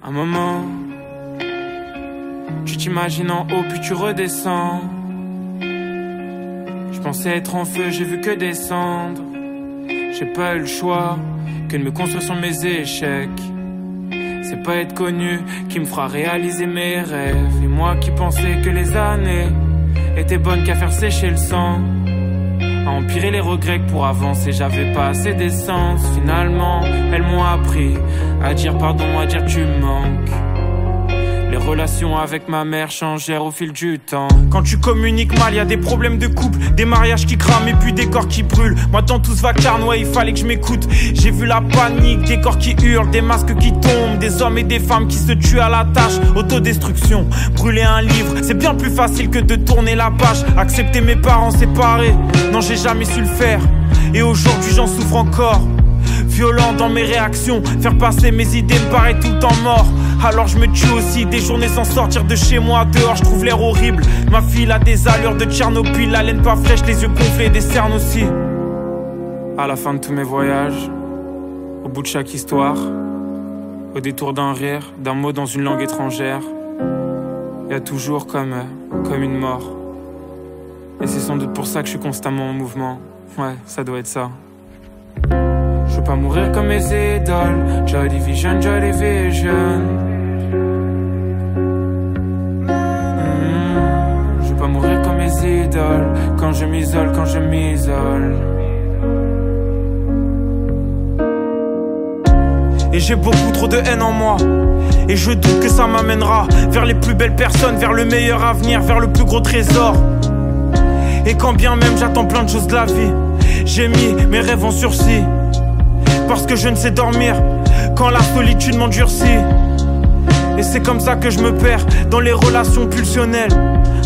Un moment, tu t'imagines en haut puis tu redescends. Je pensais être en feu, j'ai vu que descendre. J'ai pas eu le choix que de me construire sur mes échecs. C'est pas être connu qui me fera réaliser mes rêves. Et moi qui pensais que les années étaient bonnes qu'à faire sécher le sang, à empirer les regrets que pour avancer j'avais pas assez d'essence. Finalement, elles m'ont appris à dire pardon, à dire tu me manques. Les relations avec ma mère changèrent au fil du temps. Quand tu communiques mal, y a des problèmes de couple, des mariages qui crament et puis des corps qui brûlent. Maintenant tout se vacarme, ouais, il fallait que je m'écoute. J'ai vu la panique, des corps qui hurlent, des masques qui tombent, des hommes et des femmes qui se tuent à la tâche. Autodestruction, brûler un livre, c'est bien plus facile que de tourner la page. Accepter mes parents séparés, non j'ai jamais su le faire. Et aujourd'hui j'en souffre encore. Violent dans mes réactions, faire passer mes idées me paraît tout le temps mort. Alors je me tue aussi, des journées sans sortir de chez moi. Dehors je trouve l'air horrible, ma fille a des allures de Tchernobyl. La laine pas fraîche, les yeux gonflés, des cernes aussi. À la fin de tous mes voyages, au bout de chaque histoire, au détour d'un rire, d'un mot dans une langue étrangère, y a toujours comme une mort. Et c'est sans doute pour ça que je suis constamment en mouvement. Ouais, ça doit être ça. Je veux pas mourir comme mes idoles. Joy Division, Joy Division. Je veux pas mourir comme mes idoles. Quand je m'isole, quand je m'isole. Et j'ai beaucoup trop de haine en moi. Et je doute que ça m'amènera vers les plus belles personnes, vers le meilleur avenir, vers le plus gros trésor. Et quand bien même j'attends plein de choses de la vie, j'ai mis mes rêves en sursis. Parce que je ne sais dormir quand la solitude m'endurcit. Et c'est comme ça que je me perds dans les relations pulsionnelles.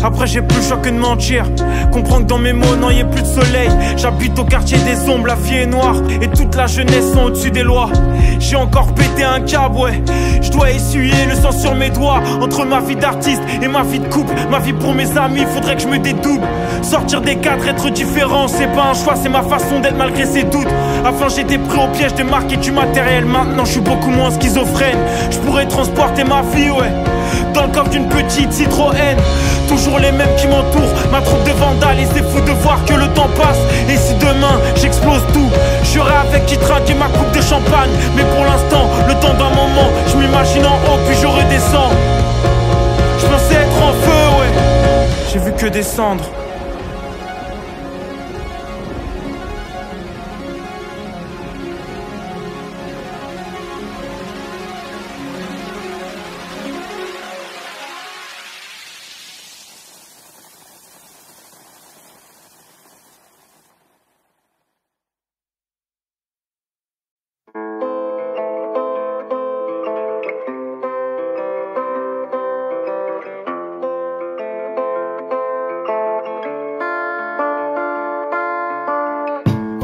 Après j'ai plus le choix que de mentir, comprendre que dans mes mots non y a plus de soleil. J'habite au quartier des ombres, la vie est noire et toute la jeunesse sont au-dessus des lois. J'ai encore pété un câble, ouais. Je dois essuyer le sang sur mes doigts. Entre ma vie d'artiste et ma vie de couple, ma vie pour mes amis, faudrait que je me dédouble. Sortir des cadres, être différent, c'est pas un choix, c'est ma façon d'être malgré ses doutes. Avant j'étais pris au piège des marques et du matériel. Maintenant je suis beaucoup moins schizophrène. Je pourrais transporter ma vie, ouais, dans le coffre d'une petite Citroën. Toujours les mêmes qui m'entourent, ma troupe de vandales. Et c'est fou de voir que le temps passe. Et si demain j'explose tout, j'aurai avec qui trinquer ma coupe de champagne. Mais pour l'instant, le temps d'un moment, je m'imagine en haut puis je redescends. Je pensais être en feu, ouais, j'ai vu que descendre.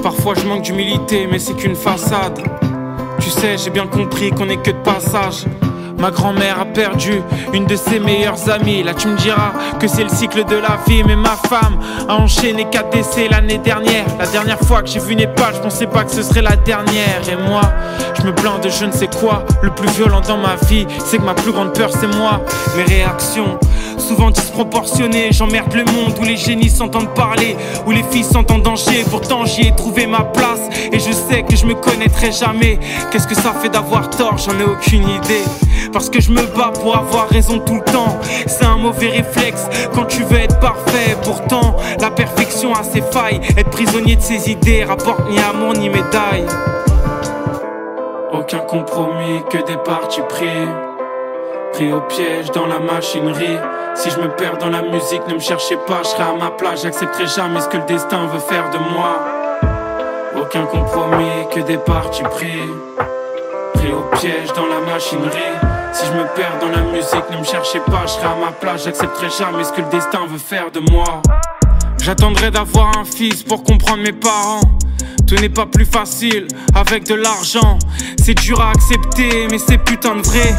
Parfois je manque d'humilité, mais c'est qu'une façade. Tu sais, j'ai bien compris qu'on est que de passage. Ma grand-mère a perdu une de ses meilleures amies. Là tu me diras que c'est le cycle de la vie. Mais ma femme a enchaîné 4 décès l'année dernière. La dernière fois que j'ai vu Népal, je pensais pas que ce serait la dernière. Et moi, je me plains de je ne sais quoi. Le plus violent dans ma vie, c'est que ma plus grande peur c'est moi. Mes réactions, souvent disproportionnées. J'emmerde le monde où les génies s'entendent parler, où les filles sont en danger. Pourtant j'y ai trouvé ma place et je sais que je me connaîtrai jamais. Qu'est-ce que ça fait d'avoir tort? J'en ai aucune idée. Parce que je me bats pour avoir raison tout le temps. C'est un mauvais réflexe quand tu veux être parfait. Pourtant la perfection a ses failles. Être prisonnier de ses idées rapporte ni amour ni médaille. Aucun compromis, que des partis pris. Pris au piège dans la machinerie. Si je me perds dans la musique, ne me cherchez pas, je serai à ma place. J'accepterai jamais ce que le destin veut faire de moi. Aucun compromis, que des partis pris. Pris au piège dans la machinerie. Si je me perds dans la musique, ne me cherchez pas, je serai à ma place. J'accepterai jamais ce que le destin veut faire de moi. J'attendrai d'avoir un fils pour comprendre mes parents. Tout n'est pas plus facile avec de l'argent. C'est dur à accepter mais c'est putain de vrai.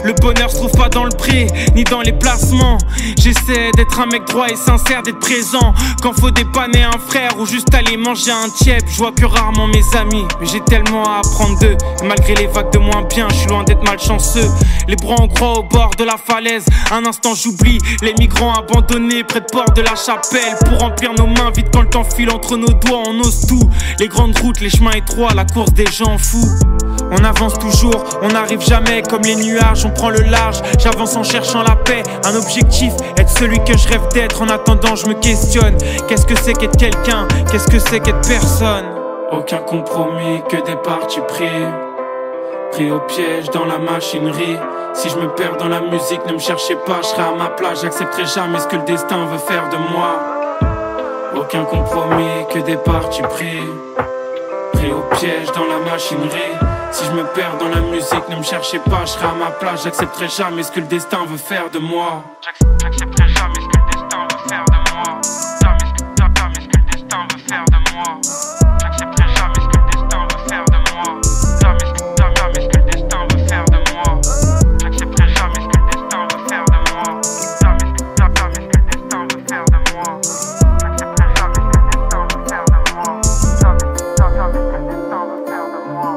Le bonheur se trouve pas dans le prix ni dans les placements. J'essaie d'être un mec droit et sincère, d'être présent quand faut dépanner un frère ou juste aller manger un tiep. Je vois que rarement mes amis, mais j'ai tellement à apprendre d'eux. Et malgré les vagues de moins bien, je suis loin d'être malchanceux. Les bras en croix au bord de la falaise. Un instant j'oublie les migrants abandonnés près de port de la Chapelle. Pour remplir nos mains vite quand le temps file entre nos doigts, on ose tout. Les grandes routes, les chemins étroits, la course des gens fous. On avance toujours, on n'arrive jamais comme les nuages, on prend le large. J'avance en cherchant la paix, un objectif, être celui que je rêve d'être. En attendant je me questionne, qu'est-ce que c'est qu'être quelqu'un, qu'est-ce que c'est qu'être personne. Aucun compromis, que des parties pris. Pris au piège dans la machinerie. Si je me perds dans la musique, ne me cherchez pas, je serai à ma place. J'accepterai jamais ce que le destin veut faire de moi. Aucun compromis, que des parties pris. Pris au piège dans la machinerie. Si je me perds dans la musique, ne me cherchez pas, je serai à ma place. J'accepterai jamais ce que le destin veut faire de moi. J'accepterai jamais ce que le destin veut faire de moi. Jamais ce que le destin veut faire de moi. J'accepterai jamais ce que le destin veut faire de moi. Jamais ce que le destin veut faire de moi. J'accepterai jamais ce que le destin veut faire de moi. Jamais ce que le destin veut faire de moi. J'accepterai jamais ce que le destin veut faire de moi. Jamais ce que le destin veut faire de moi.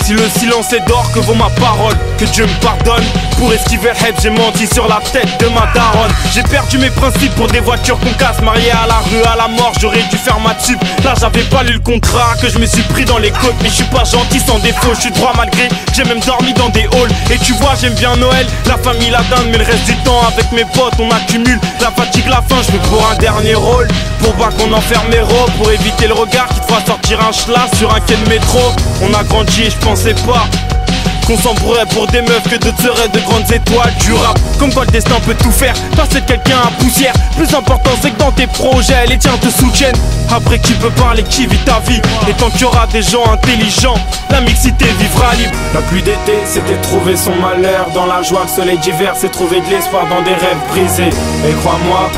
Si le silence est d'or, que vaut ma parole? Que Dieu me pardonne. Pour esquiver le hype, j'ai menti sur la tête de ma daronne. J'ai perdu mes principes pour des voitures qu'on casse. Marié à la rue, à la mort, j'aurais dû faire ma tube. Là j'avais pas lu le contrat, que je me suis pris dans les côtes. Mais je suis pas gentil sans défaut, je suis droit malgré. J'ai même dormi dans des halls. Et tu vois j'aime bien Noël, la famille, la dinde. Mais le reste du temps avec mes potes on accumule la fatigue, la faim. Je veux pour un dernier rôle, pour pas qu'on enferme mes robes. Pour éviter le regard qui te fera sortir un schlass sur un quai de métro. On a grandi et je pensais pas qu'on s'embrouillerait pour des meufs, que d'autres seraient de grandes étoiles du rap. Comme quoi le destin peut tout faire, passer de quelqu'un à poussière. Plus important c'est que dans tes projets, les tiens te soutiennent. Après qui peut parler, qui vit ta vie. Et tant qu'il y aura des gens intelligents, la mixité vivra libre. La pluie d'été, c'était trouver son malheur dans la joie. Le soleil d'hiver, c'est trouver de l'espoir dans des rêves brisés. Et crois-moi,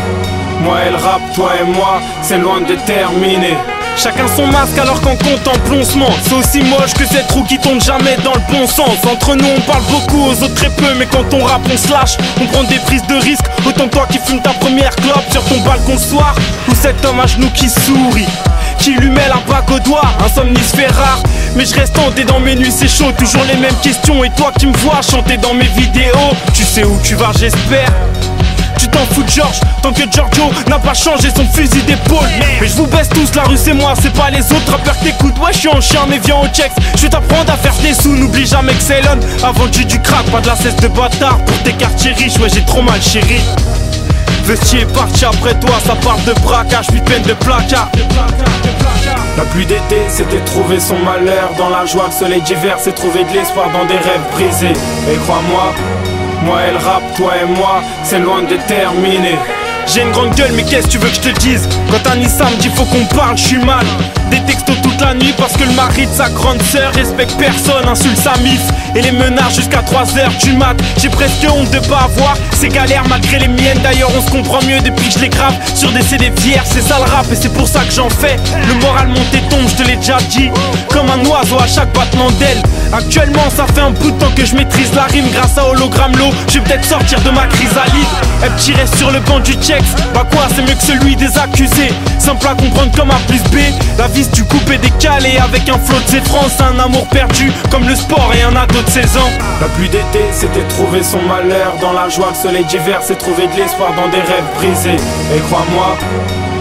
moi et le rap, toi et moi, c'est loin de terminer. Chacun son masque alors qu'en contemple on se ment. C'est aussi moche que cette roue qui tombe jamais dans le bon sens. Entre nous on parle beaucoup, aux autres très peu. Mais quand on rappe on se lâche, on prend des prises de risque. Autant que toi qui fumes ta première clope sur ton balcon le soir. Ou cet homme à genoux qui sourit, qui lui met la bague au doigt. Un somnifère rare, mais je reste hanté dans mes nuits, c'est chaud. Toujours les mêmes questions et toi qui me vois chanter dans mes vidéos. Tu sais où tu vas j'espère. Tu t'en fous de George, tant que Giorgio n'a pas changé son fusil d'épaule. Mais je vous baisse tous, la rue c'est moi, c'est pas les autres rappeurs que t'écoutes. Ouais je suis en chien mais viens au checks. Je vais t'apprendre à faire des sous, n'oublie jamais que c'est l'homme. Avant que j'ai du crack, pas de la cesse de bâtard. Pour tes quartiers riches, ouais j'ai trop mal chéri. Vestier est parti après toi, ça parle de braquage, puis de peine de placard. La pluie d'été, c'était trouver son malheur dans la joie. Le soleil d'hiver, c'est trouver de l'espoir dans des rêves brisés. Et crois-moi, moi et le rap, toi et moi, c'est loin de terminer. J'ai une grande gueule mais qu'est-ce que tu veux que je te dise? Quand un Issa me dit faut qu'on parle, je suis mal. Des textos toute la nuit parce que le mari de sa grande sœur respecte personne, insulte sa mif et les menace jusqu'à 3h du mat. J'ai presque honte de pas avoir ces galères malgré les miennes. D'ailleurs on se comprend mieux depuis que je les grave sur des CD vierges. C'est ça le rap et c'est pour ça que j'en fais. Le moral monte et tombe, je te l'ai déjà dit. Comme un oiseau à chaque battement d'aile. Actuellement ça fait un bout de temps que je maîtrise la rime grâce à Hologramme Low. Je vais peut-être sortir de ma chrysalide. Elle tirait sur le banc du Tchex. Bah quoi, c'est mieux que celui des accusés. Simple à comprendre comme A plus B. La vis du coupé décalé avec un flot de ses France. Un amour perdu comme le sport et un ado de 16 ans. La pluie d'été, c'était trouver son malheur. Dans la joie, le soleil d'hiver, c'est trouver de l'espoir dans des rêves brisés. Et crois-moi,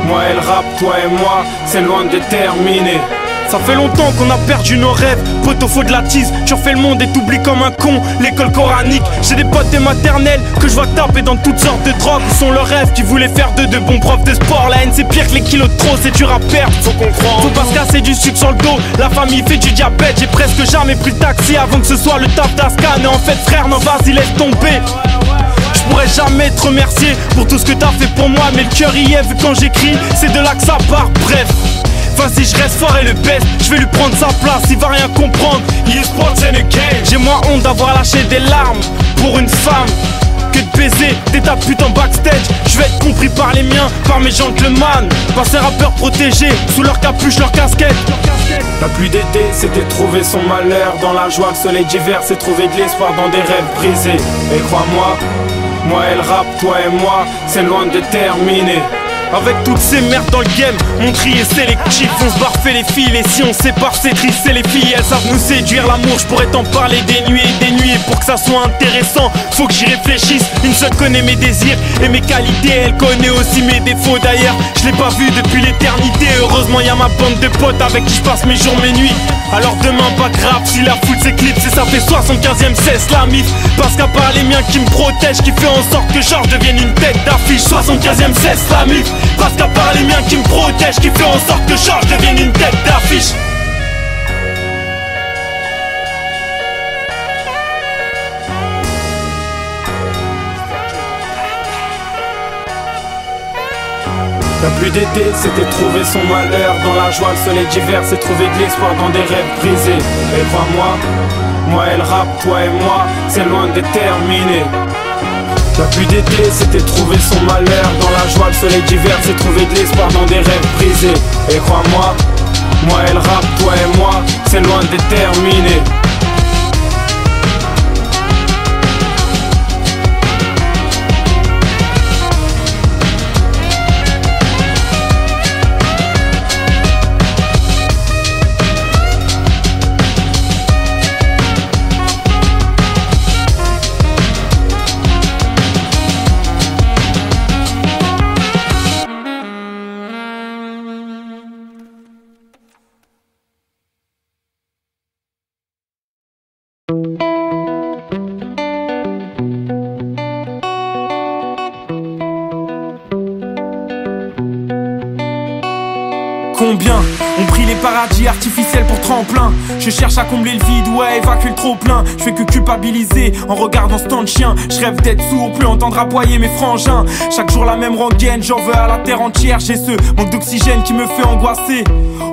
moi et le rap, toi et moi, c'est loin de terminer. Ça fait longtemps qu'on a perdu nos rêves. Poteau, faut de la tise, tu refais le monde et t'oublies comme un con l'école coranique. J'ai des potes des maternelles que je vois taper dans toutes sortes de drogues. Ils sont leurs rêves qui voulaient faire de bons profs de sport. La haine c'est pire que les kilos de trop, c'est dur à perdre. Faut comprendre, faut pas se casser du sucre sur le dos. La famille fait du diabète, j'ai presque jamais pris le taxi avant que ce soit le taf d'Ascan. Et en fait frère, non vas-y laisse tomber. Je pourrais jamais te remercier pour tout ce que t'as fait pour moi, mais le cœur y est vu quand j'écris, c'est de là que ça part, bref. Vas-y je reste fort et le best, je vais lui prendre sa place, il va rien comprendre. E-sports and a game. J'ai moins honte d'avoir lâché des larmes pour une femme que de baiser des tas de putes en backstage. Je vais être compris par les miens, par mes gentlemen, par ces rappeurs protégés, sous leur capuche, leur casquette. La pluie d'été, c'était trouver son malheur. Dans la joie, le soleil d'hiver, c'est trouver de l'espoir dans des rêves brisés. Et crois-moi, moi et le rap, toi et moi, c'est loin de terminer. Avec toutes ces merdes dans le game, mon tri est sélectif. On se barfait les fils et si on sépare c'est triste, c'est les filles. Elles savent nous séduire, l'amour, je pourrais t'en parler des nuits et des nuits. Pour que ça soit intéressant, faut que j'y réfléchisse. Une seule connaît mes désirs et mes qualités, elle connaît aussi mes défauts. D'ailleurs, je l'ai pas vue depuis l'éternité. Heureusement y'a ma bande de potes avec qui je passe mes jours, mes nuits. Alors demain pas grave si la foule s'éclipse. Et ça fait 75ème cesse la mif. Parce qu'à part les miens qui me protègent, qui fait en sorte que Georges devienne une tête d'affiche. 75ème cesse la mif. Parce qu'à part les miens qui me protègent, qui fait en sorte que Georges devienne une tête d'affiche. La pluie d'été, c'était trouver son malheur. Dans la joie, le soleil d'hiver, c'est trouver de l'espoir dans des rêves brisés. Et crois-moi, moi et le rap, toi et moi, c'est loin de terminer. La pluie d'été, c'était trouver son malheur. Dans la joie, le soleil d'hiver, c'est trouver de l'espoir dans des rêves brisés. Et crois-moi, moi et le rap, toi et moi, c'est loin de terminer. Combien ont pris les paradis artificiels pour tremplin? Je cherche à combler le vide, ouais, évacuer le trop plein. Je fais que culpabiliser en regardant ce temps de chien. Je rêve d'être sourd, plus entendre aboyer mes frangins. Chaque jour la même rengaine, j'en veux à la terre entière. J'ai ce manque d'oxygène qui me fait angoisser.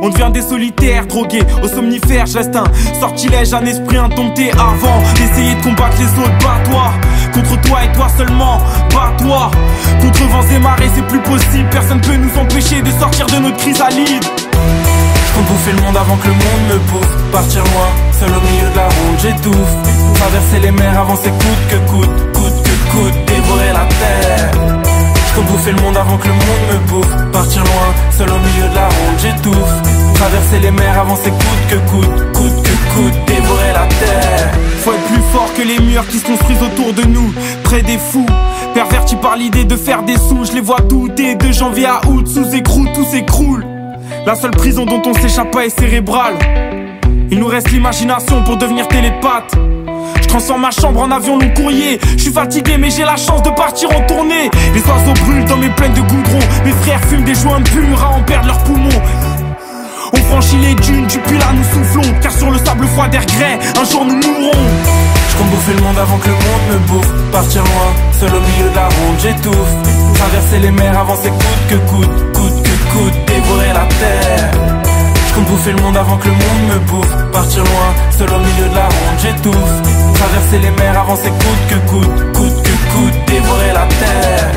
On devient des solitaires, drogués aux somnifères. Je reste un sortilège, un esprit indompté. Avant d'essayer de combattre les autres, bats-toi. Contre toi et toi seulement, bats-toi. Contre vents et marées, c'est plus possible. Personne peut nous empêcher de sortir de notre chrysalide. J'compte bouffer le monde avant que le monde me bouffe. Partir loin, seul au milieu de la route, j'étouffe. Traverser les mers, avancer coûte que coûte, coûte que coûte, dévorer la terre. J'compte bouffer le monde avant que le monde me bouffe. Partir loin, seul au milieu de la route, j'étouffe. Traverser les mers, avancer coûte que coûte, coûte que coûte, dévorer la terre. Faut être plus fort que les murs qui se construisent autour de nous, près des fous, pervertis par l'idée de faire des sous. Je les vois douter de janvier à août, sous écrou, tout s'écroule. La seule prison dont on s'échappe pas est cérébrale. Il nous reste l'imagination pour devenir télépathe. Je transforme ma chambre en avion long courrier. Je suis fatigué mais j'ai la chance de partir en tournée. Les oiseaux brûlent dans mes plaines de goudron. Mes frères fument des joints purs à en perdre leurs poumons. On franchit les dunes, du puits là nous soufflons. Car sur le sable froid des regrets, un jour nous mourrons. J'compte bouffer le monde avant que le monde me bouffe. Partir loin, seul au milieu de la route, j'étouffe. Traverser les mers, avancer coûte que coûte, coûte que coûte, dévorer la terre. J'compte bouffer le monde avant que le monde me bouffe. Partir loin, seul au milieu de la route, j'étouffe. Traverser les mers, avancer coûte que coûte, coûte que coûte, dévorer la terre.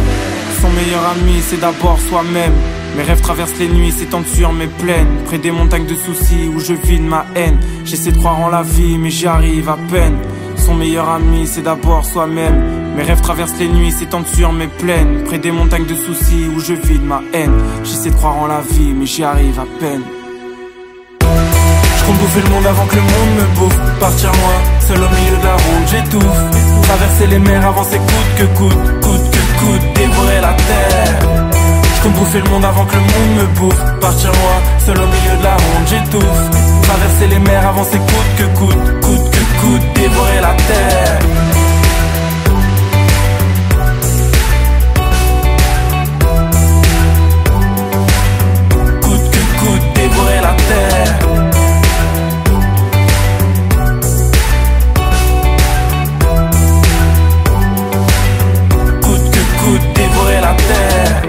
Son meilleur ami, c'est d'abord soi-même. Mes rêves traversent les nuits, s'étendent sur mes plaines. Près des montagnes de soucis où je vide ma haine. J'essaie de croire en la vie, mais j'y arrive à peine. Son meilleur ami, c'est d'abord soi-même. Mes rêves traversent les nuits, s'étendent sur mes plaines, près des montagnes de soucis où je vide ma haine. J'essaie de croire en la vie, mais j'y arrive à peine. Je compte bouffer le monde avant que le monde me bouffe. Partir loin, seul au milieu de la route, j'étouffe. Traverser les mers, avancer coûte que coûte, dévorer la terre. Je compte bouffer le monde avant que le monde me bouffe. Partir loin, seul au milieu de la ronde, j'étouffe. Traverser les mers, avancer coûte que coûte, dévorer la terre. Coûte que coûte, dévorer la terre. Coûte que coûte, dévorer la terre.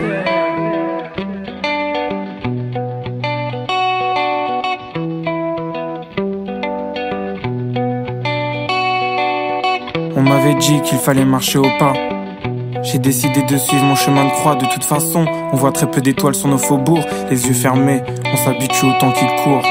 On m'avait dit qu'il fallait marcher au pas. J'ai décidé de suivre mon chemin de croix. De toute façon, on voit très peu d'étoiles sur nos faubourgs. Les yeux fermés, on s'habitue au temps qu'il court.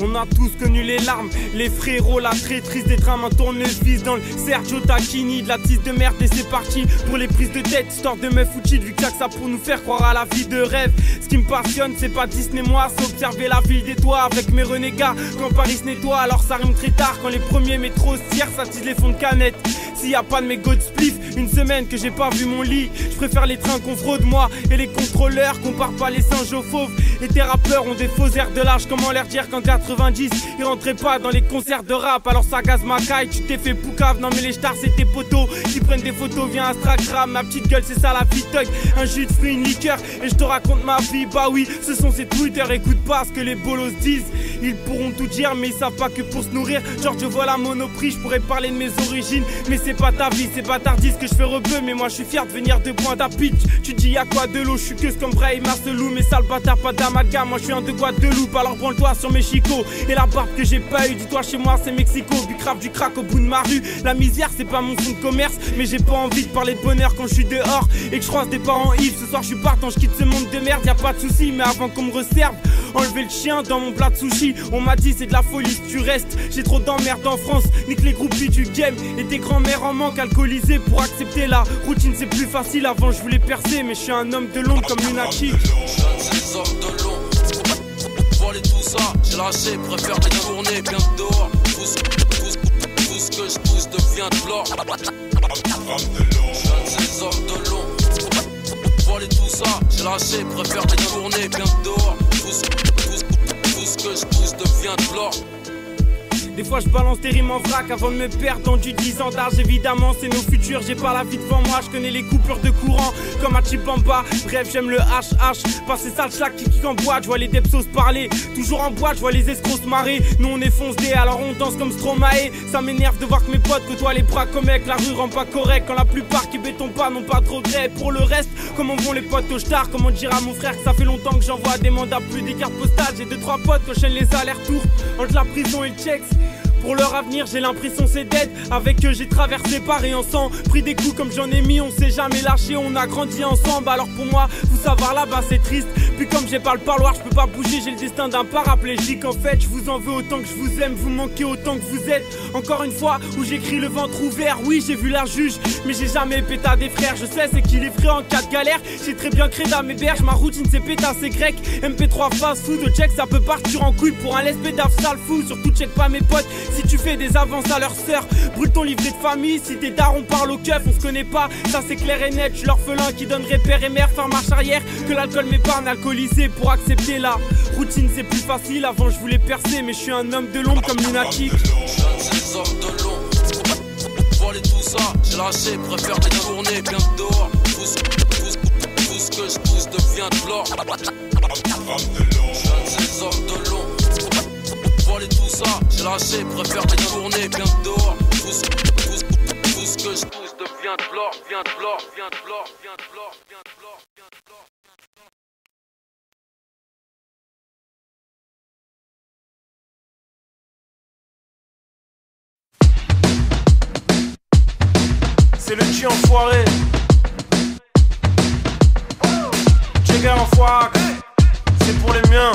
On a tous connu les larmes, les frérots, la traîtrise des drames, un tournevis dans le Sergio Tacchini, de la tisse de merde et c'est parti pour les prises de tête, histoire de meuf ou cheat, vu que ça pour nous faire croire à la vie de rêve. Ce qui me passionne, c'est pas Disney moi, c'est observer la ville des toits avec mes renégats. Quand Paris se nettoie, alors ça rime très tard, quand les premiers métros se tirent, ça tisse les fonds de canette. S'il y a pas de mégots de spliff, une semaine que j'ai pas vu mon lit, je préfère les trains qu'on fraude moi et les contrôleurs, compare pas les singes aux fauves. Et tes rappeurs ont des faux airs de l'âge, comment leur dire qu'en 90 ils rentraient pas dans les concerts de rap, alors ça gaze ma caille, tu t'es fait poucave. Non mais les stars c'est tes potos qui prennent des photos via Instagram. Ma petite gueule c'est ça la vie thug, un jus de fruits, une liqueur et je te raconte ma vie. Bah oui, ce sont ces Twitter, écoute pas ce que les bolos disent. Ils pourront tout dire mais ils savent pas que pour se nourrir. Genre je vois la monoprix, je pourrais parler de mes origines, mais c'est pas ta vie, c'est bâtardise que je fais rebeu. Mais moi je suis fier de venir de Pointe à Pitch. Tu dis y'a quoi de l'eau, je suis que comme Brahim Marcelou. Mais sale bâtard, pas d'amalgame, moi je suis un de Guadeloupe. Alors branle-toi sur mes chicots et la barbe que j'ai pas eu. Dis-toi chez moi c'est Mexico, du craft, du crack au bout de ma rue. La misère c'est pas mon fonds de commerce, mais j'ai pas envie de parler de bonheur quand je suis dehors et que je croise des parents Yves. Ce soir je suis partant, je quitte ce monde de merde, y'a pas de soucis. Mais avant qu'on me resserve, enlever le chien dans mon plat de sushi. On m'a dit c'est de la folie si tu restes. J'ai trop d'emmerdes en France, nique les groupies du game et tes grands-mères en manque alcoolisées. Pour accepter la routine c'est plus facile. Avant je voulais percer, mais je suis un homme de l'ombre comme lunatique. Voler tout ça, j'ai lâché, préfère les tourner bien que dehors. Tout ce que je pousse devient de l'or. Ces hommes de long. Voler tout ça, j'ai lâché, préfère les tourner bien que dehors. Tout ce que je pousse devient de l'or. Des fois je balance des rimes en vrac avant de me perdre dans du 10 ans d'âge. Évidemment c'est nos futurs, j'ai pas la vie devant moi. Je connais les coupures de courant comme à Chibamba. Bref j'aime le HH, passer ça le schlack qui en boîte. Je vois les depsos parler, toujours en boîte, je vois les escrocs se marrer. Nous on est foncé alors on danse comme Stromae. Ça m'énerve de voir que mes potes côtoient les bras comme mec. La rue rend pas correct quand la plupart qui béton pas n'ont pas de regrets. Pour le reste, comment vont les potes au star? Comment dire à mon frère que ça fait longtemps que j'envoie des mandats plus des cartes postales. J'ai 2-3 potes qui enchaînent les allers-retours entre la prison et le checks. Pour leur avenir j'ai l'impression c'est dead. Avec eux j'ai traversé Paris ensemble, pris des coups comme j'en ai mis. On s'est jamais lâché, on a grandi ensemble. Alors pour moi, vous savoir là-bas c'est triste. Puis comme j'ai pas le parloir, je peux pas bouger. J'ai le destin d'un paraplégique. En fait je vous en veux autant que je vous aime. Vous manquez autant que vous êtes. Encore une fois où j'écris le ventre ouvert. Oui j'ai vu la juge, mais j'ai jamais péta des frères. Je sais c'est qu'il est frais en cas de galère. J'ai très bien créé dans mes berges. Ma routine c'est péta, c'est grec. MP3 fast food, au check ça peut partir en couille. Pour un lesbé d'af sale fou. Surtout check pas mes potes. Si tu fais des avances à leur sœur, brûle ton livret de famille. Si tes darons parlent au keuf, on se connaît pas, ça c'est clair et net. Je suis l'orphelin qui donnerait père et mère, faire marche arrière. Que l'alcool m'épargne, alcoolisé pour accepter la routine c'est plus facile. Avant je voulais percer, mais je suis un homme de l'ombre comme lunatique. Ces hommes de l'ombre. Voler tout ça, j'ai lâché, préfère les tourner bien que dehors. Tout ce que je pousse devient de l'or. Ces hommes de l'ombre. Voler tout ça, j'ai lâché, préfère les tourner bien que dehors. Tout ce que je pousse devient de l'or, vient de l'or, vient de l'or, vient de l'or, vient de l'or. C'est le G enfoiré. Jagger enfoiré. C'est pour les miens.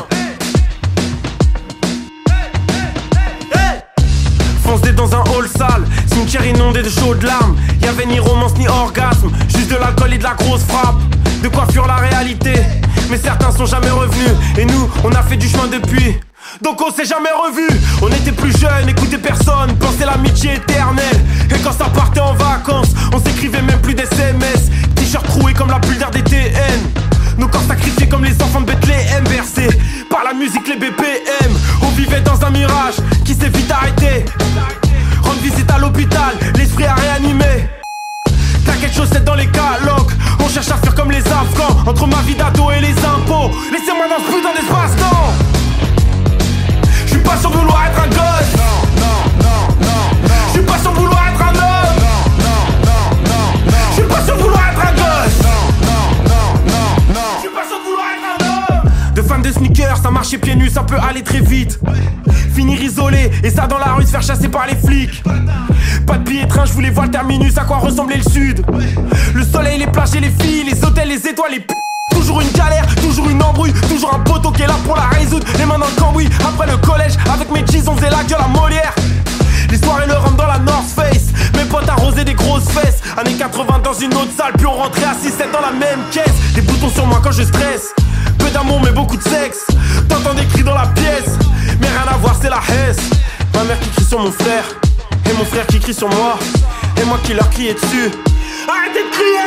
Foncé dans un hall sale, cimetière inondé de chaudes larmes. Y'avait ni romance ni orgasme, juste de l'alcool et de la grosse frappe. De quoi fuir la réalité, mais certains sont jamais revenus. Et nous, on a fait du chemin depuis, donc on s'est jamais revus. On était plus jeunes, écoutait personne, pensait l'amitié éternelle. Et quand ça partait en vacances, on s'écrivait même plus d'SMS. T-shirt troué comme la bulle d'air des TN. Nos corps sacrifiés comme les enfants de Bethléem, bercés par la musique, les BPM. On vivait dans un mirage qui s'est vite arrêté. Rendre visite à l'hôpital, l'esprit a réanimé. T'inquiète, chaussettes dans les calanques. On cherche à faire comme les Afghans. Entre ma vie d'ado et les impôts, laissez-moi dans ce putain d'espace-temps. J'suis pas sur vouloir être un gosse. J'suis pas sur vouloir être un homme. J'suis pas sur vouloir être un gosse. J'suis pas sur vouloir être un homme. De fan de sneakers, ça marchait pieds nus, ça peut aller très vite. Finir isolé, et ça dans la rue, se faire chasser par les flics. Pas de billet de train, je voulais voir le terminus, à quoi ressemblait le sud. Le soleil, les plages et les filles, les hôtels, les étoiles, les p***. Toujours une galère, toujours une embrouille, toujours un poteau qui est là pour la résoudre. Les mains dans le cambouis, après le collège, avec mes jeans on faisait la gueule à Molière. Les soirées le rhum dans la North Face, mes potes arrosaient des grosses fesses. Années 80 dans une autre salle, puis on rentrait à 6-7 dans la même caisse. Des boutons sur moi quand je stresse, peu d'amour mais beaucoup de sexe. T'entends des cris dans la pièce, mais rien à voir c'est la Hesse. Ma mère qui crie sur mon frère, et mon frère qui crie sur moi, et moi qui leur criais dessus. Arrêtez de crier.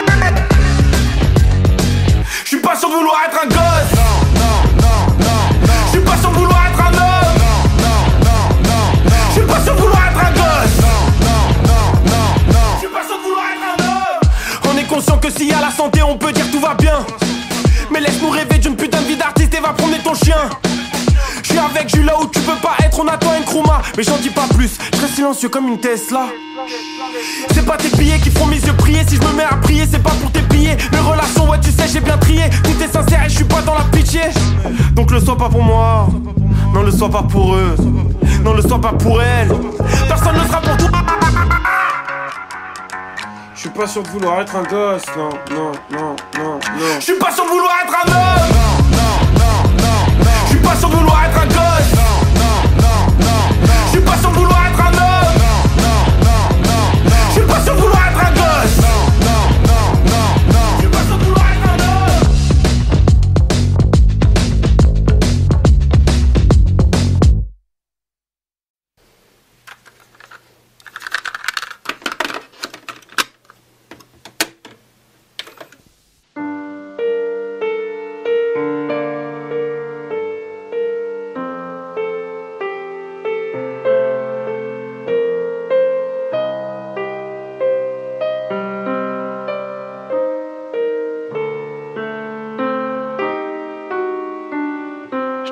J'suis pas sûr de vouloir être un gosse. J'suis pas sûr de vouloir être un homme. J'suis pas sûr de vouloir être un gosse. J'suis pas sûr de vouloir être un homme. On est conscient que s'il y a la santé on peut dire tout va bien. Mais laisse-nous rêver d'une putain de vie d'artiste et va promener ton chien. J'suis avec Jules là où tu peux pas être, on attend un Nkrumah. Mais j'en dis pas plus, je reste silencieux comme une Tesla. C'est pas tes billets qui font mes yeux prier. Si je me mets à prier, c'est pas pour tes billets. Mes relations, ouais tu sais j'ai bien trié. Tout est sincère et je suis pas dans la pitié. Donc le sois pas pour moi, non le sois pas pour eux, non le sois pas pour elle. Personne ne sera pour toi. Je suis pas sûr de vouloir être un gosse, non, non, non, non, non. Je suis pas sûr de vouloir être un homme. Je suis pas sûr de vouloir être un gosse. Je suis pas sûr de vouloir être un homme. Je suis pas sûr de vouloir être un gosse. Je suis pas sûr de vouloir être un homme.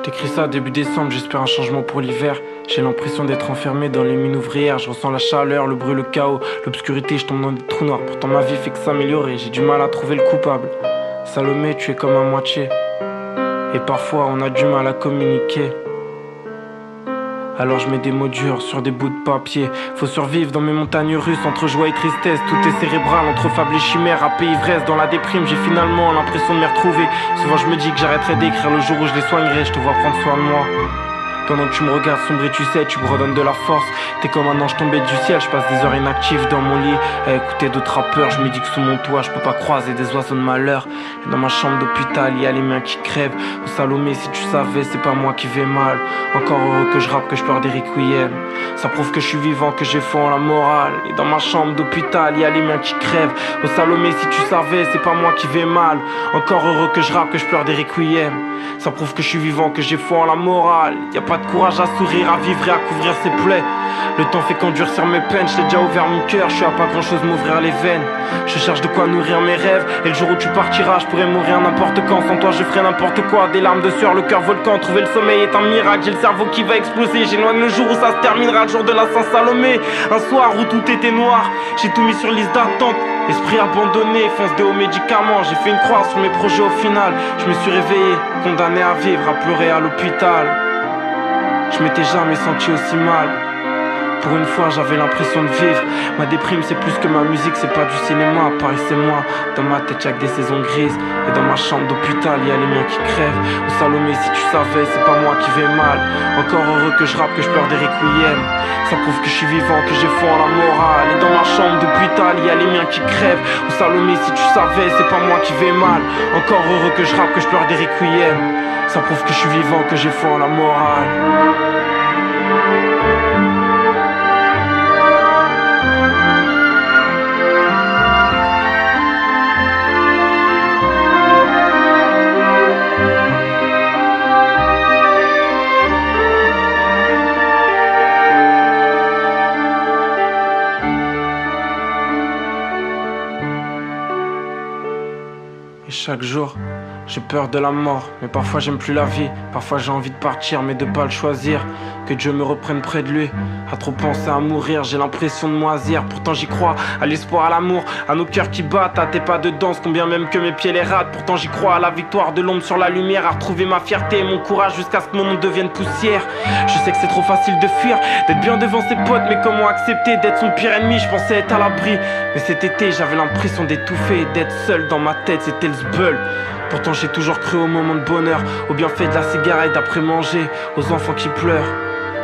J'écris ça début décembre, j'espère un changement pour l'hiver. J'ai l'impression d'être enfermé dans les mines ouvrières. Je ressens la chaleur, le bruit, le chaos, l'obscurité, je tombe dans des trous noirs. Pourtant ma vie fait que s'améliorer, j'ai du mal à trouver le coupable. Salomé, tu es comme à moitié, et parfois on a du mal à communiquer. Alors je mets des mots durs sur des bouts de papier. Faut survivre dans mes montagnes russes, entre joie et tristesse. Tout est cérébral, entre fables et chimères, rap et ivresse. Dans la déprime, j'ai finalement l'impression de m'y retrouver. Souvent je me dis que j'arrêterai d'écrire le jour où je les soignerai. Je te vois prendre soin de moi. Pendant que tu me regardes sombrer, tu sais, tu me redonnes de la force. T'es comme un ange tombé du ciel, je passe des heures inactives dans mon lit à écouter d'autres rappeurs. Je me dis que sous mon toit, je peux pas croiser des oiseaux de malheur. Et dans ma chambre d'hôpital, y a les miens qui crèvent. Oh Salomé, si tu savais, c'est pas moi qui vais mal. Encore heureux que je rappe, que je pleure des requiem. Ça prouve que je suis vivant, que j'ai foi en la morale. Et dans ma chambre d'hôpital, y a les miens qui crèvent. Oh Salomé, si tu savais, c'est pas moi qui vais mal. Encore heureux que je rappe, que je pleure des requiem. Ça prouve que je suis vivant, que j'ai foi en la morale. Y a pas de courage à sourire, à vivre et à couvrir ses plaies. Le temps fait qu'endurcir mes peines, je t'ai déjà ouvert mon cœur, je suis à pas grand chose m'ouvrir les veines. Je cherche de quoi nourrir mes rêves, et le jour où tu partiras, je pourrais mourir n'importe quand. Sans toi je ferai n'importe quoi, des larmes de sueur, le cœur volcan. Trouver le sommeil est un miracle, j'ai le cerveau qui va exploser. J'éloigne le jour où ça se terminera, le jour de la Saint-Salomé. Un soir où tout était noir, j'ai tout mis sur liste d'attente. Esprit abandonné, fonce des hauts médicaments. J'ai fait une croix sur mes projets au final. Je me suis réveillé, condamné à vivre, à pleurer à l'hôpital. Je m'étais jamais senti aussi mal. Pour une fois j'avais l'impression de vivre. Ma déprime c'est plus que ma musique, c'est pas du cinéma. Paris c'est moi, dans ma tête y'a que des saisons grises. Et dans ma chambre d'hôpital y'a les miens qui crèvent. Au Salomé si tu savais, c'est pas moi qui vais mal. Encore heureux que je rappe, que je pleure des requiems. Ça prouve que je suis vivant, que j'ai foi en la morale. Et dans ma chambre d'hôpital y'a les miens qui crèvent. Au Salomé si tu savais, c'est pas moi qui vais mal. Encore heureux que je rappe, que je pleure des requiems. Ça prouve que je suis vivant, que j'ai foi en la morale. Chaque jour, j'ai peur de la mort, mais parfois j'aime plus la vie. Parfois j'ai envie de partir, mais de pas le choisir. Que Dieu me reprenne près de lui. À trop penser à mourir, j'ai l'impression de moisir. Pourtant j'y crois, à l'espoir, à l'amour, à nos cœurs qui battent, à tes pas de danse, combien même que mes pieds les ratent. Pourtant j'y crois, à la victoire de l'ombre sur la lumière, à retrouver ma fierté et mon courage jusqu'à ce que mon nom devienne poussière. Je sais que c'est trop facile de fuir, d'être bien devant ses potes, mais comment accepter d'être son pire ennemi? Je pensais être à l'abri, mais cet été j'avais l'impression d'étouffer et d'être seul dans ma tête, c'était le zbeul. Pourtant j'ai toujours cru au moment de bonheur, au bienfait de la cigarette après manger, aux enfants qui pleurent.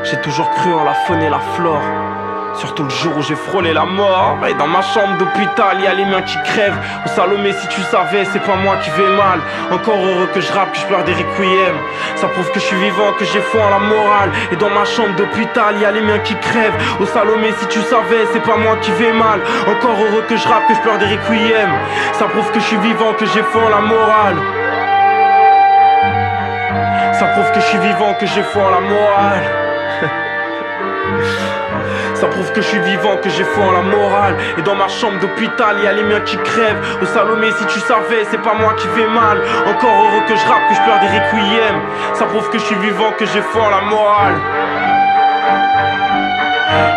J'ai toujours cru en la faune et la flore, surtout le jour où j'ai frôlé la mort. Et dans ma chambre d'hôpital y'a les miens qui crèvent. Au Salomé si tu savais, c'est pas moi qui vais mal. Encore heureux que je rappe, que je pleure des requiems. Ça prouve que je suis vivant, que j'ai foi en la morale. Et dans ma chambre d'hôpital y'a les miens qui crèvent. Au Salomé si tu savais, c'est pas moi qui vais mal. Encore heureux que je rappe, que je pleure des requiems. Ça prouve que je suis vivant, que j'ai foi en la morale. Ça prouve que je suis vivant, que j'ai foi en la morale. Ça prouve que je suis vivant, que j'ai foi en la morale. Et dans ma chambre d'hôpital y'a les miens qui crèvent. Au Salomé si tu savais, c'est pas moi qui vais mal. Encore heureux que je rappe, que je pleure des requiems. Ça prouve que je suis vivant, que j'ai foi en la morale.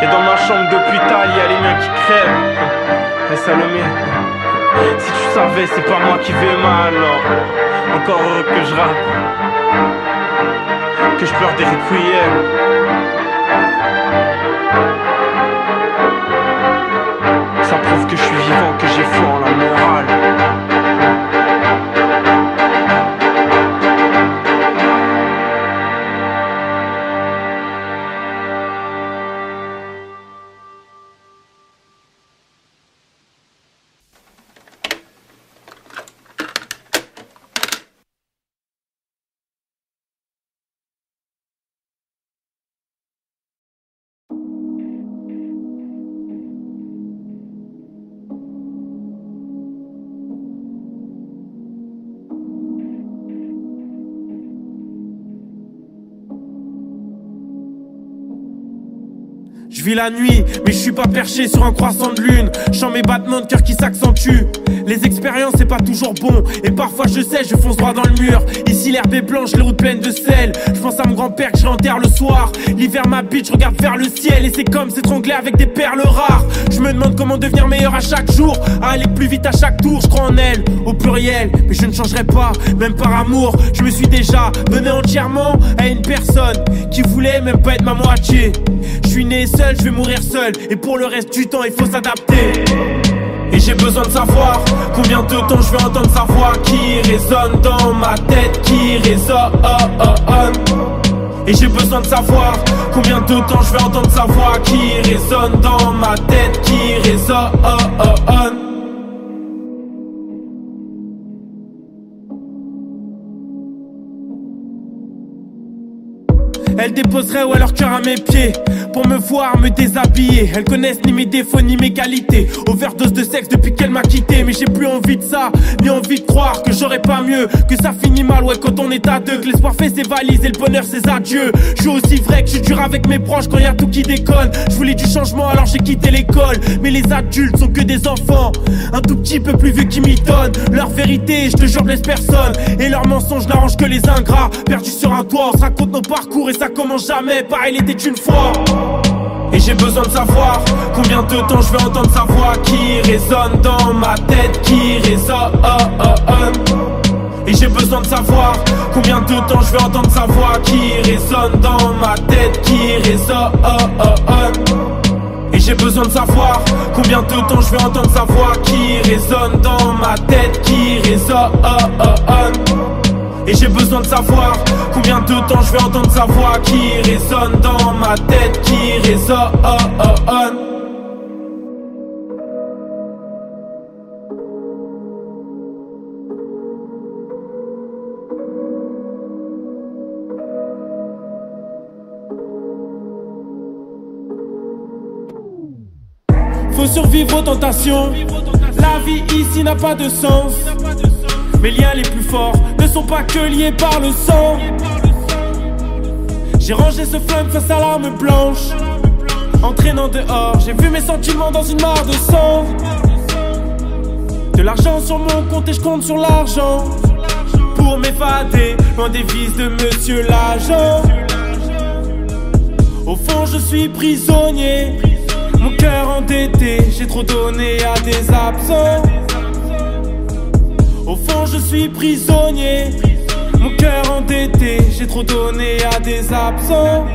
Et dans ma chambre d'hôpital y'a les miens qui crèvent. Et Salomé, si tu savais, c'est pas moi qui vais mal. Encore heureux que je rappe, que je pleure des requiems. Ça prouve que je suis vivant, que j'ai foi en la morale. Je vis la nuit, mais je suis pas perché sur un croissant de lune. Je sens mes battements de cœur qui s'accentuent. Les expériences c'est pas toujours bon, et parfois je sais, je fonce droit dans le mur. Ici l'herbe est blanche, les routes pleines de sel. Je pense à mon grand-père que je l'enterre le soir. L'hiver m'habite, je regarde vers le ciel, et c'est comme s'étrangler avec des perles rares. Je me demande comment devenir meilleur à chaque jour, à aller plus vite à chaque tour. Je crois en elle, au pluriel, mais je ne changerai pas, même par amour. Je me suis déjà donné entièrement à une personne qui voulait même pas être ma moitié. Je suis né seul, je vais mourir seul, et pour le reste du temps il faut s'adapter. Et j'ai besoin de savoir combien de temps je vais entendre sa voix qui résonne dans ma tête, qui résonne. Et j'ai besoin de savoir combien de temps je vais entendre sa voix qui résonne dans ma tête, qui résonne. Elles déposeraient ouais leur cœur à mes pieds pour me voir me déshabiller. Elles connaissent ni mes défauts ni mes qualités. Overdose de sexe depuis qu'elle m'a quitté. Mais j'ai plus envie de ça, ni envie de croire que j'aurais pas mieux, que ça finit mal ouais quand on est à deux, que l'espoir fait ses valises et le bonheur ses adieux. Je suis aussi vrai que je suis dur avec mes proches quand y a tout qui déconne. Je voulais du changement alors j'ai quitté l'école. Mais les adultes sont que des enfants, un tout petit peu plus vieux qui m'étonnent. Leur vérité je te jure blesse personne, et leurs mensonges n'arrangent que les ingrats. Perdus sur un toit on se raconte nos parcours, et ça commence jamais pareil il était une fois. Et j'ai besoin de savoir combien de temps je vais entendre sa voix qui résonne dans ma tête, qui résonne. Et j'ai besoin de savoir combien de temps je vais entendre sa voix qui résonne dans ma tête, qui résonne. Et j'ai besoin de savoir combien de temps je vais entendre sa voix qui résonne dans ma tête, qui résonne. Et j'ai besoin de savoir combien de temps je vais entendre sa voix qui résonne dans ma tête, qui résonne. Faut survivre aux tentations. La vie ici n'a pas de sens. Mes liens les plus forts ne sont pas que liés par le sang. J'ai rangé ce flingue face à l'arme blanche. Entraînant dehors, j'ai vu mes sentiments dans une mare de sang. De l'argent sur mon compte et je compte sur l'argent pour m'évader, loin des vices de monsieur l'agent. Au fond je suis prisonnier, mon cœur endetté, j'ai trop donné à des absents. Au fond je suis prisonnier, mon cœur endetté, j'ai trop donné à des absents.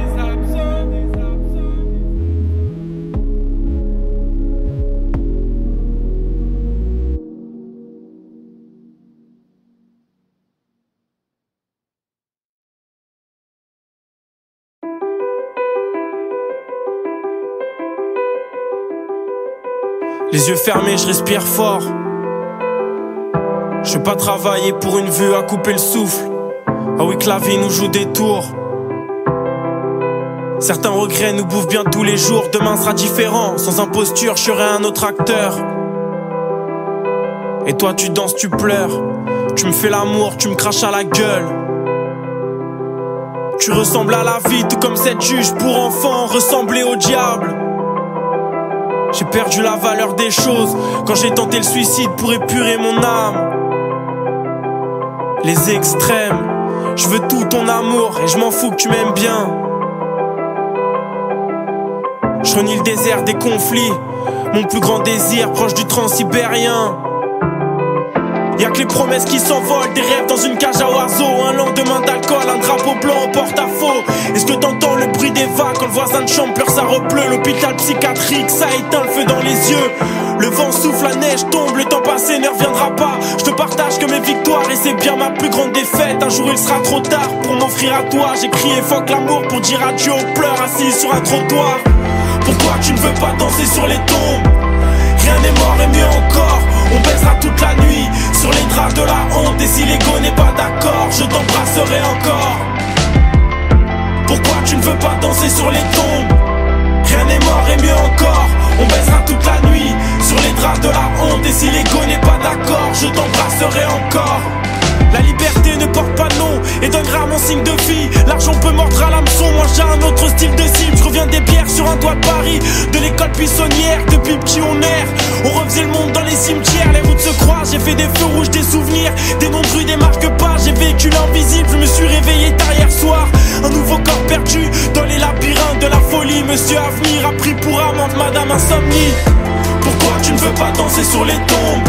Les yeux fermés, je respire fort. Je veux pas travailler pour une vue à couper le souffle. Ah oui que la vie nous joue des tours. Certains regrets nous bouffent bien tous les jours. Demain sera différent, sans imposture je serai un autre acteur. Et toi tu danses, tu pleures. Tu me fais l'amour, tu me craches à la gueule. Tu ressembles à la vie, tout comme cette juge pour enfants ressemblait au diable. J'ai perdu la valeur des choses quand j'ai tenté le suicide pour épurer mon âme. Les extrêmes, je veux tout ton amour et je m'en fous que tu m'aimes bien. Je renie le désert des conflits, mon plus grand désir proche du transsibérien. Y'a que les promesses qui s'envolent, des rêves dans une cage à oiseaux. Un lendemain d'alcool, un drapeau blanc en porte-à-faux. Est-ce que t'entends le bruit des vagues quand le voisin de chambre pleure, ça repleut. L'hôpital psychiatrique, ça éteint le feu dans les yeux. Le vent souffle, la neige tombe, le temps passé ne reviendra pas. Je te partage que mes victoires et c'est bien ma plus grande défaite. Un jour il sera trop tard pour m'offrir à toi. J'ai crié fuck l'amour pour dire adieu aux pleurs assis sur un trottoir. Pourquoi tu ne veux pas danser sur les tombes? Rien n'est mort et mieux encore, on baisera toute la nuit sur les draps de la honte. Et si l'ego n'est pas d'accord, je t'embrasserai encore. Pourquoi tu ne veux pas danser sur les tombes? Rien n'est mort et mieux encore, on baisera toute la nuit sur les draps de la honte. Et si l'ego n'est pas d'accord, je t'embrasserai encore. La liberté ne porte pas de nom et donne rarement signe de vie. L'argent peut mordre à l'hameçon, moi j'ai un autre style de cible. Je reviens des bières sur un toit de Paris, de l'école buissonnière. Depuis petit on erre, on refaisait le monde dans les cimetières. Les routes se croisent, j'ai fait des feux rouges, des souvenirs, des noms de rue, des marques pas. J'ai vécu l'invisible, je me suis réveillé tard hier soir. Un nouveau corps perdu dans les labyrinthes de la folie. Monsieur Avenir a pris pour amante Madame Insomnie. Pourquoi tu ne veux pas danser sur les tombes?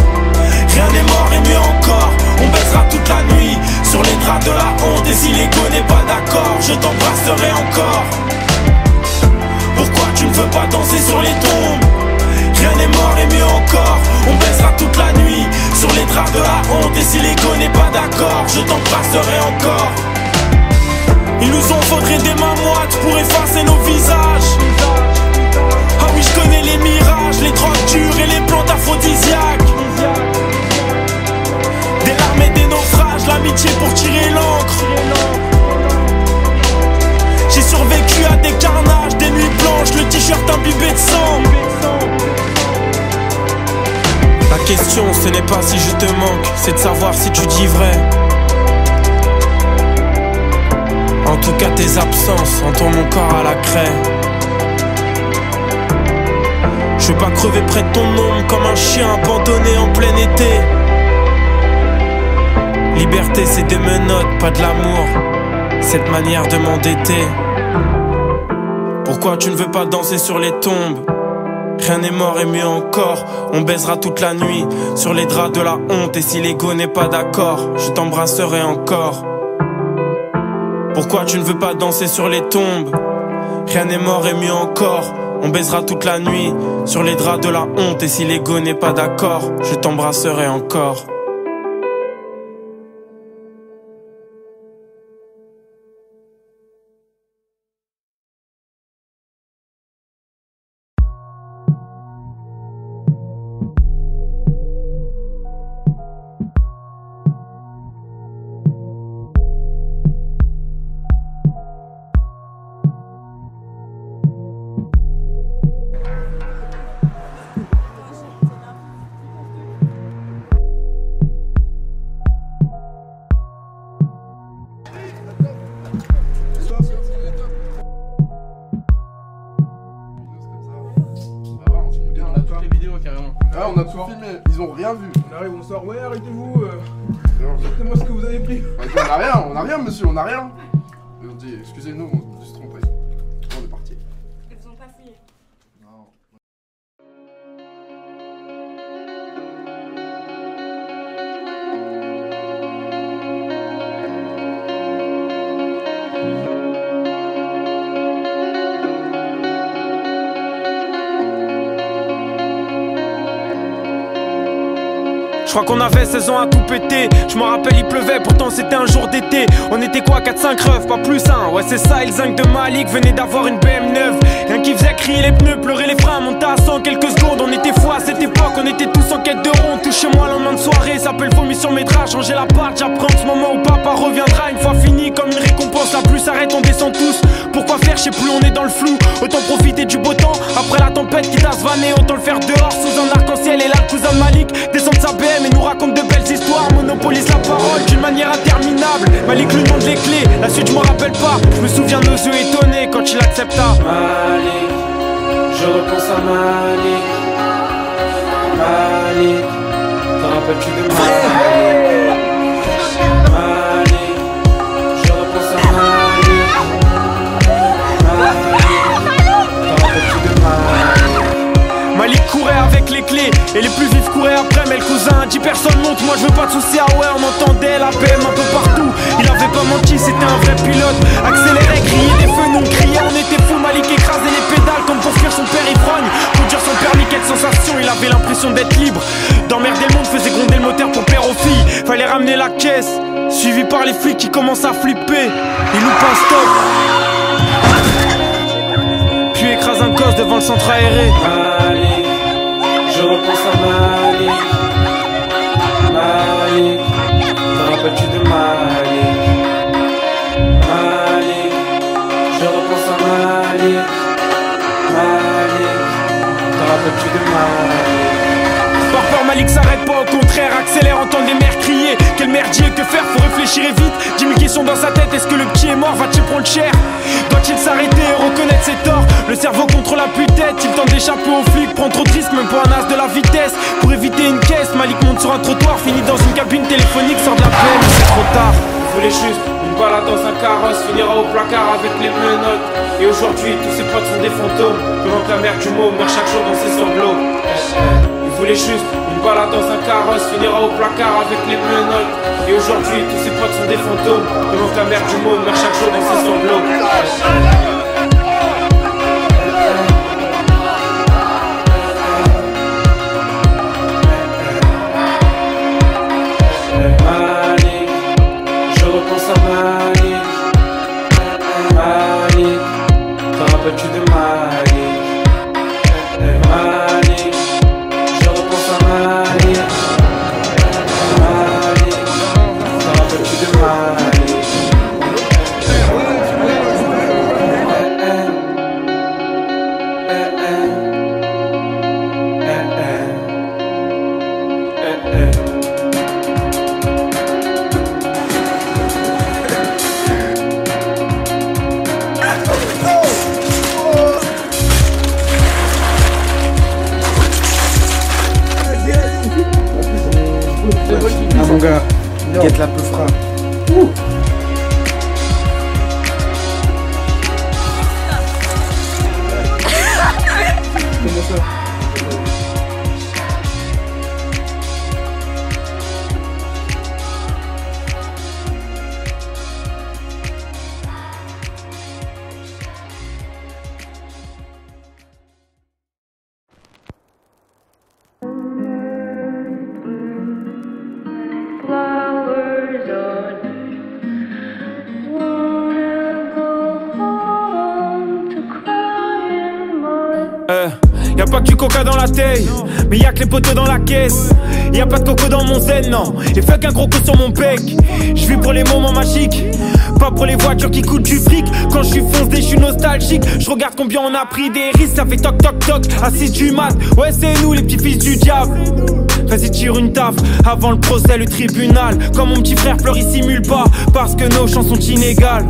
Rien n'est mort et mieux encore, on baisera toute la nuit sur les draps de la honte. Et si l'ego n'est pas d'accord, je t'embrasserai encore. Pourquoi tu ne veux pas danser sur les tombes? Rien n'est mort et mieux encore, on baisera toute la nuit sur les draps de la honte. Et si l'ego n'est pas d'accord, je t'embrasserai encore. Il nous en faudrait des mains moites pour effacer nos visages. Ah oui je connais les mirages, les drogues dures et les plantes aphrodisiaques. Des larmes et des naufrages, l'amitié pour tirer l'encre. J'ai survécu à des carnages, des nuits blanches, le t-shirt imbibé de sang. La question ce n'est pas si je te manque, c'est de savoir si tu dis vrai. En tout cas tes absences entourent mon corps à la craie. Je veux pas crever près de ton ombre comme un chien abandonné en plein été. Liberté c'est des menottes, pas de l'amour, cette manière de m'endetter. Pourquoi tu ne veux pas danser sur les tombes? Rien n'est mort et mieux encore, on baisera toute la nuit sur les draps de la honte. Et si l'ego n'est pas d'accord, je t'embrasserai encore. Pourquoi tu ne veux pas danser sur les tombes? Rien n'est mort et mieux encore, on baisera toute la nuit sur les draps de la honte. Et si l'ego n'est pas d'accord, je t'embrasserai encore. Ah, on a tout filmé, ils ont rien vu. On arrive, on sort, ouais, arrêtez-vous. Dites-moi ce que vous avez pris. On a rien, monsieur, on a rien. Et on dit, excusez-nous, on s'est trompé. On est parti. Ils vous ont pas fouillé? Non. Je crois qu'on avait 16 ans à tout péter. Je me rappelle il pleuvait, pourtant c'était un jour d'été. On était quoi, 4-5 refs, pas plus un. Ouais c'est ça, il zinc de Malik venait d'avoir une BM neuve. Rien qui faisait crier les pneus, pleurer les freins, monter à 100 quelques secondes. On était fous à cette époque, on était tous en quête de rond. Tout chez moi lendemain de soirée, s'appelle vomi sur mes draps. Changer la part, j'apprends ce moment où papa reviendra. Une fois fini, comme une récompense, la pluie s'arrête, on descend tous. Pourquoi faire, je sais plus, on est dans le flou. Autant profiter du beau temps, après la tempête qui t'a svanné. Autant le faire dehors, sous un arc-en-ciel. Et là le cousin de Malik descend de sa BM et nous raconte de belles histoires, monopolise la parole d'une manière interminable. Malik lui demande les clés, la suite je m'en rappelle pas. Je me souviens de nos yeux étonnés quand il accepta. Malik, je repense à Malik. Malik, t'en rappelles-tu de Malik? Malik, je repense à Malik. Malik, t'en rappelles-tu de Malik? Malik courait avec les clés et les plus vifs couraient après. Mais le cousin a dit personne monte, moi je veux pas de soucis. Ah ouais, on entendait la PM un peu partout. Il avait pas menti, c'était un vrai pilote. Accélérait, criait des feux, nous on criait, on était fous. Malik écrasait les pédales comme pour fuir son père ivrogne. Conduire son permis, quelle sensation, il avait l'impression d'être libre. D'emmerder le monde, faisait gronder le moteur pour plaire aux filles. Fallait ramener la caisse, suivi par les flics qui commencent à flipper. Il loupe un stop, puis écrase un gosse devant le centre aéré. Malik, je repense à Malik. Malik, t'en rappelles-tu de Malik? Malik, je repense à Malik. Malik, t'en rappelles-tu de Malik? Parfois Malik s'arrête pas, au contraire accélère, entend des mères crier. Quel merdier, que faire, faut réfléchir et vite. 10 000 questions dans sa tête, est-ce que le petit est mort, va-t-il prendre cher? Doit-il s'arrêter et reconnaître ses torts? Le cerveau contrôle la tête, il tente d'échapper aux flics. Prend trop de risques, même pour un as de la vitesse. Pour éviter une caisse, Malik monte sur un trottoir. Finit dans une cabine téléphonique, sort de la peine, c'est trop tard. Il voulait juste une balade dans un carrosse, finira au placard avec les menottes. Et aujourd'hui, tous ses potes sont des fantômes. Pendant que la mère du môme meurt chaque jour dans ses sanglots. Il voulait juste une balade dans un carrosse, finira au placard avec les menottes. Et aujourd'hui, tous ses potes sont des fantômes. Pendant que la mère du môme meurt chaque jour dans ses sanglots. Malik, je repense à Malik. Malik, t'en rappelles-tu de Malik? Malik, je repense à Malik. Malik, t'en rappelles-tu de Malik? Ah mon gars, guette la peu frappe. Comment ça? Y'a pas que du coca dans la taille, mais y'a que les poteaux dans la caisse. Y'a pas de coco dans mon zen, non. Et fuck un gros coup sur mon pec. Je vis pour les moments magiques, pas pour les voitures qui coûtent du fric. Quand je suis foncé, je suis nostalgique. Je regarde combien on a pris des risques. Ça fait toc toc toc, à 6 du mat. Ouais c'est nous les petits fils du diable. Vas-y tire une taf avant le procès, le tribunal. Quand mon petit frère pleure il simule pas, parce que nos chances sont inégales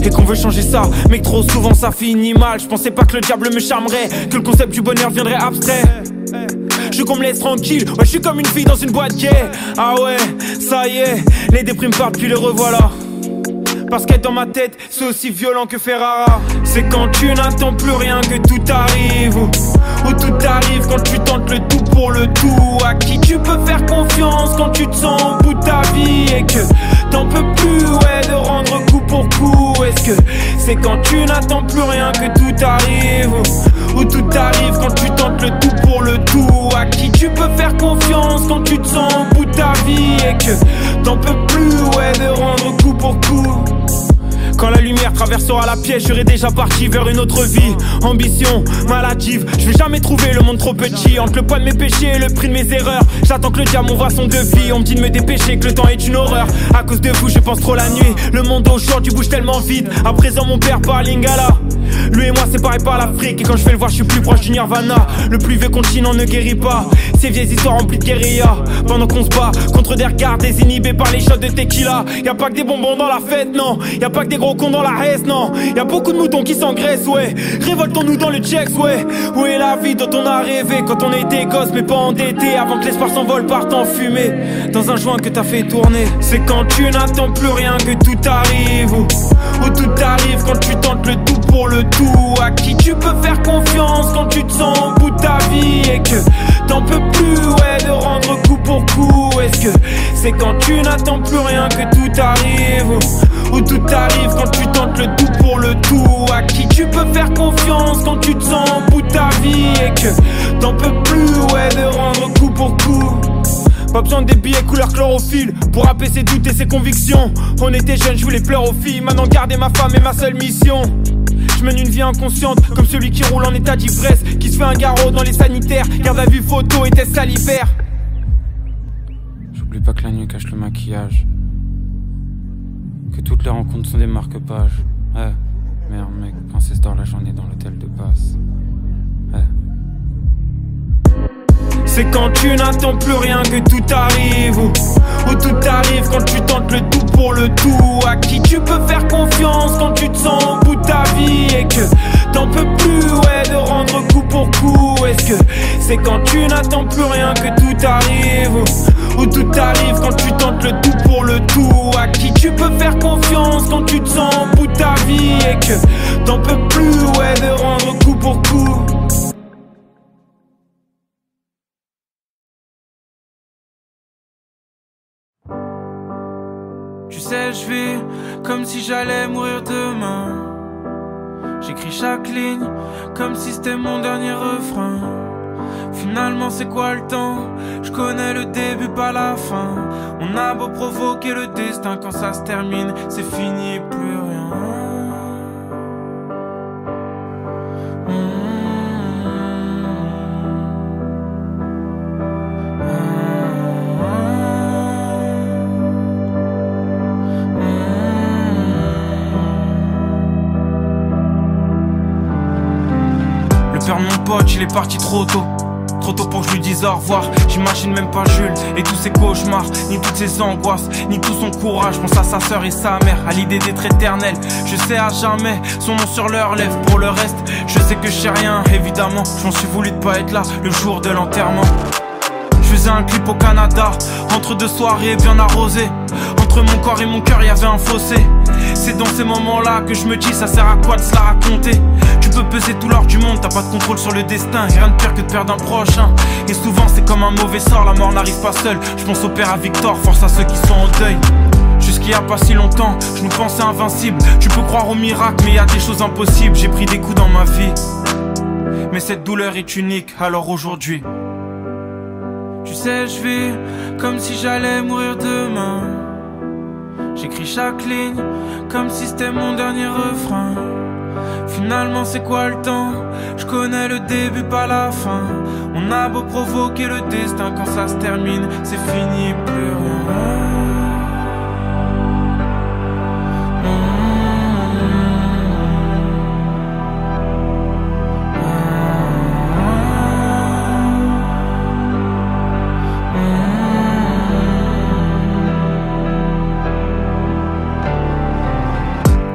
et qu'on veut changer ça, mais que trop souvent ça finit mal. Je pensais pas que le diable me charmerait, que le concept du bonheur viendrait abstrait. Je veux qu'on me laisse tranquille, ouais je suis comme une fille dans une boîte gay. Ah ouais, ça y est, les déprimes partent puis les revoilà. Parce qu'être dans ma tête, c'est aussi violent que Ferrara. C'est quand tu n'attends plus rien que tout arrive, ou tout arrive quand tu tentes le tout pour le tout. À qui tu peux faire confiance quand tu te sens au bout de ta vie et que t'en peux plus, ouais, de rendre coup pour coup. Est-ce que c'est quand tu n'attends plus rien que tout arrive, ou tout arrive quand tu tentes le tout pour le tout. À qui tu peux faire confiance quand tu te sens au bout de ta vie et que t'en peux plus, ouais, de rendre coup pour coup. Quand la lumière traversera la pièce, je serai déjà parti vers une autre vie. Ambition maladive, je vais jamais trouver le monde trop petit. Entre le poids de mes péchés et le prix de mes erreurs, j'attends que le diable m'envoie son devis. On me dit de me dépêcher, que le temps est une horreur. À cause de vous je pense trop la nuit. Le monde aujourd'hui bouge tellement vite. À présent mon père parle lingala. Lui et moi séparés par l'Afrique. Et quand je fais le voir je suis plus proche du Nirvana. Le plus vieux continent ne guérit pas ces vieilles histoires remplies de guérilla. Pendant qu'on se bat contre des regards désinhibés par les shots de tequila. Y'a pas que des bonbons dans la fête, non. Y'a pas que des gros cons dans la haisse, non. Y'a beaucoup de moutons qui s'engraissent, ouais. Révoltons-nous dans le checks, ouais. Où est la vie dont on a rêvé quand on était gosse mais pas endetté, avant que l'espoir s'envole parte en fumée dans un joint que t'as fait tourner. C'est quand tu n'attends plus rien que tout arrive, ou tout arrive quand tu tentes le tout pour le tout. À qui tu peux faire confiance quand tu te sens au bout de ta vie et que t'en peux plus, ouais, de rendre coup pour coup. Est-ce que c'est quand tu n'attends plus rien que tout arrive, ou tout arrive quand tu tentes le tout pour le tout. À qui tu peux faire confiance quand tu te sens au bout de ta vie et que t'en peux plus, ouais, de rendre coup pour coup. Pas besoin des billets couleur chlorophylle pour rapper ses doutes et ses convictions. On était jeunes, je voulais pleurer aux filles. Maintenant garder ma femme est ma seule mission. Je mène une vie inconsciente, comme celui qui roule en état d'ivresse, qui se fait un garrot dans les sanitaires. Garde à vue photo et test salivaire. J'oublie pas que la nuit cache le maquillage, que toutes les rencontres sont des marque-pages. Ouais, merde mec, princesse dort la journée dans l'hôtel de passe. Ouais. C'est quand tu n'attends plus rien que tout arrive, ou tout arrive quand tu tentes le tout pour le tout. À qui tu peux faire confiance quand tu te sens au bout de ta vie et que t'en peux plus, ouais, de rendre coup pour coup. Est-ce que c'est quand tu n'attends plus rien que tout arrive, ou tout arrive quand tu tentes le tout pour le tout. À qui tu peux faire confiance quand tu te sens au bout de ta vie et que t'en peux plus, ouais, de rendre coup pour coup. Tu sais, je vis comme si j'allais mourir demain. J'écris chaque ligne comme si c'était mon dernier refrain. Finalement c'est quoi le temps? Je connais le début pas la fin. On a beau provoquer le destin, quand ça se termine c'est fini et plus rien. Le père de mon pote il est parti trop tôt. Trop tôt pour que je lui dise au revoir. J'imagine même pas Jules et tous ses cauchemars, ni toutes ses angoisses, ni tout son courage. Je pense à sa sœur et sa mère, à l'idée d'être éternel. Je sais à jamais son nom sur leurs lèvres. Pour le reste, je sais que je sais rien, évidemment. Je m'en suis voulu de pas être là le jour de l'enterrement. Je faisais un clip au Canada, entre deux soirées bien arrosées. Entre mon corps et mon cœur y avait un fossé. C'est dans ces moments-là que je me dis, ça sert à quoi de se la raconter? Tu peux peser tout l'or du monde, t'as pas de contrôle sur le destin. Rien de pire que de perdre un proche, hein. Et souvent c'est comme un mauvais sort, la mort n'arrive pas seule. Je pense au père à Victor, force à ceux qui sont en deuil. Jusqu'il y a pas si longtemps, je nous pensais invincibles. Tu peux croire au miracle, mais y a des choses impossibles. J'ai pris des coups dans ma vie, mais cette douleur est unique, alors aujourd'hui. Tu sais, je vis comme si j'allais mourir demain. J'écris chaque ligne comme si c'était mon dernier refrain. Finalement c'est quoi le temps? Je connais le début pas la fin. On a beau provoquer le destin, quand ça se termine c'est fini, plus rien.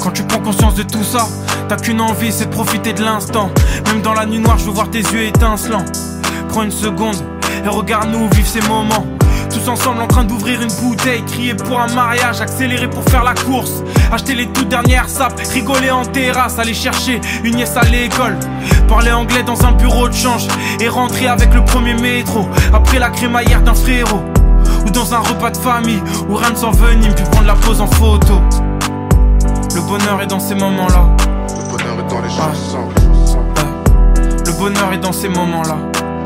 Quand tu prends conscience de tout ça, t'as qu'une envie, c'est de profiter de l'instant. Même dans la nuit noire, je veux voir tes yeux étincelants. Prends une seconde et regarde-nous vivre ces moments. Tous ensemble en train d'ouvrir une bouteille, crier pour un mariage, accélérer pour faire la course, acheter les toutes dernières sapes, rigoler en terrasse, aller chercher une nièce à l'école, parler anglais dans un bureau de change et rentrer avec le premier métro, après la crémaillère d'un frérot, ou dans un repas de famille où rien ne s'envenime, puis prendre la pose en photo. Le bonheur est dans ces moments-là. Le bonheur est dans les chansons. Le bonheur est dans ces moments-là.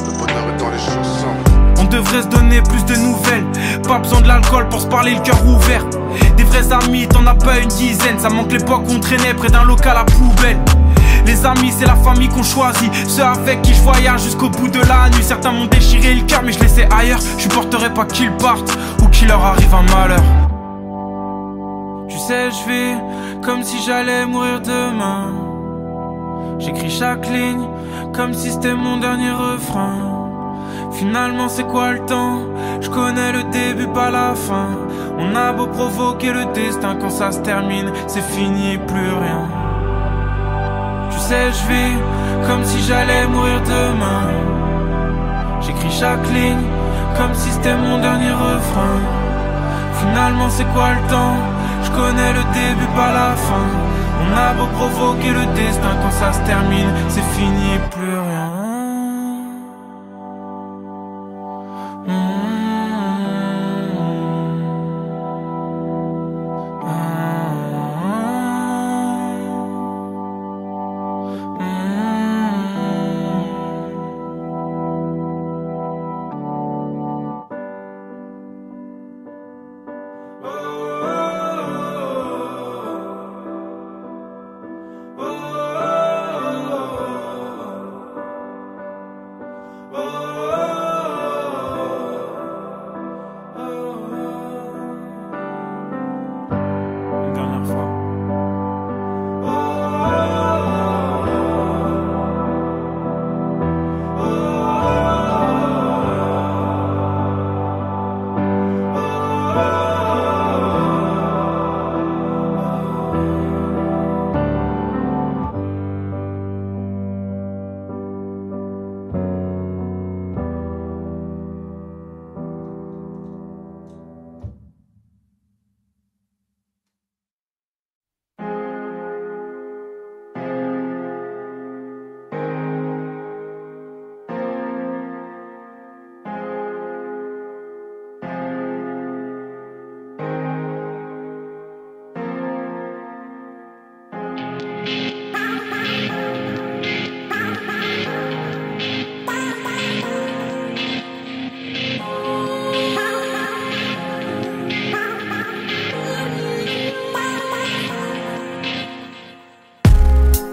Le bonheur est dans les chansons. On devrait se donner plus de nouvelles. Pas besoin de l'alcool pour se parler le cœur ouvert. Des vrais amis, t'en as pas une dizaine. Ça manque l'époque où on traînait près d'un local à poubelle. Les amis, c'est la famille qu'on choisit. Ceux avec qui je voyage jusqu'au bout de la nuit. Certains m'ont déchiré le cœur mais je laissais ailleurs. Je supporterai pas qu'ils partent ou qu'il leur arrive un malheur. Tu sais, je vis comme si j'allais mourir demain. J'écris chaque ligne comme si c'était mon dernier refrain. Finalement c'est quoi le temps? Je connais le début pas la fin. On a beau provoquer le destin, quand ça se termine c'est fini, plus rien. Tu sais, je vis comme si j'allais mourir demain. J'écris chaque ligne comme si c'était mon dernier refrain. Finalement c'est quoi le temps? Je connais le début pas la fin. On a beau provoquer le destin, quand ça se termine c'est fini, plus rien.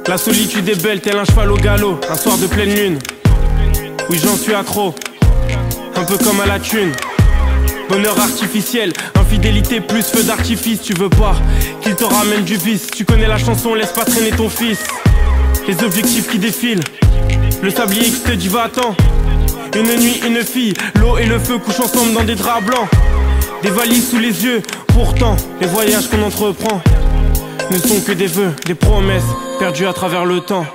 La solitude est belle, tel un cheval au galop. Un soir de pleine lune. Oui, j'en suis accro. Un peu comme à la thune. Bonheur artificiel, infidélité plus feu d'artifice. Tu veux pas qu'il te ramène du vice. Tu connais la chanson, laisse pas traîner ton fils. Les objectifs qui défilent. Le sablier qui te dit va-t'en. Une nuit, une fille. L'eau et le feu couchent ensemble dans des draps blancs. Des valises sous les yeux. Pourtant, les voyages qu'on entreprend ne sont que des vœux, des promesses perdues à travers le temps.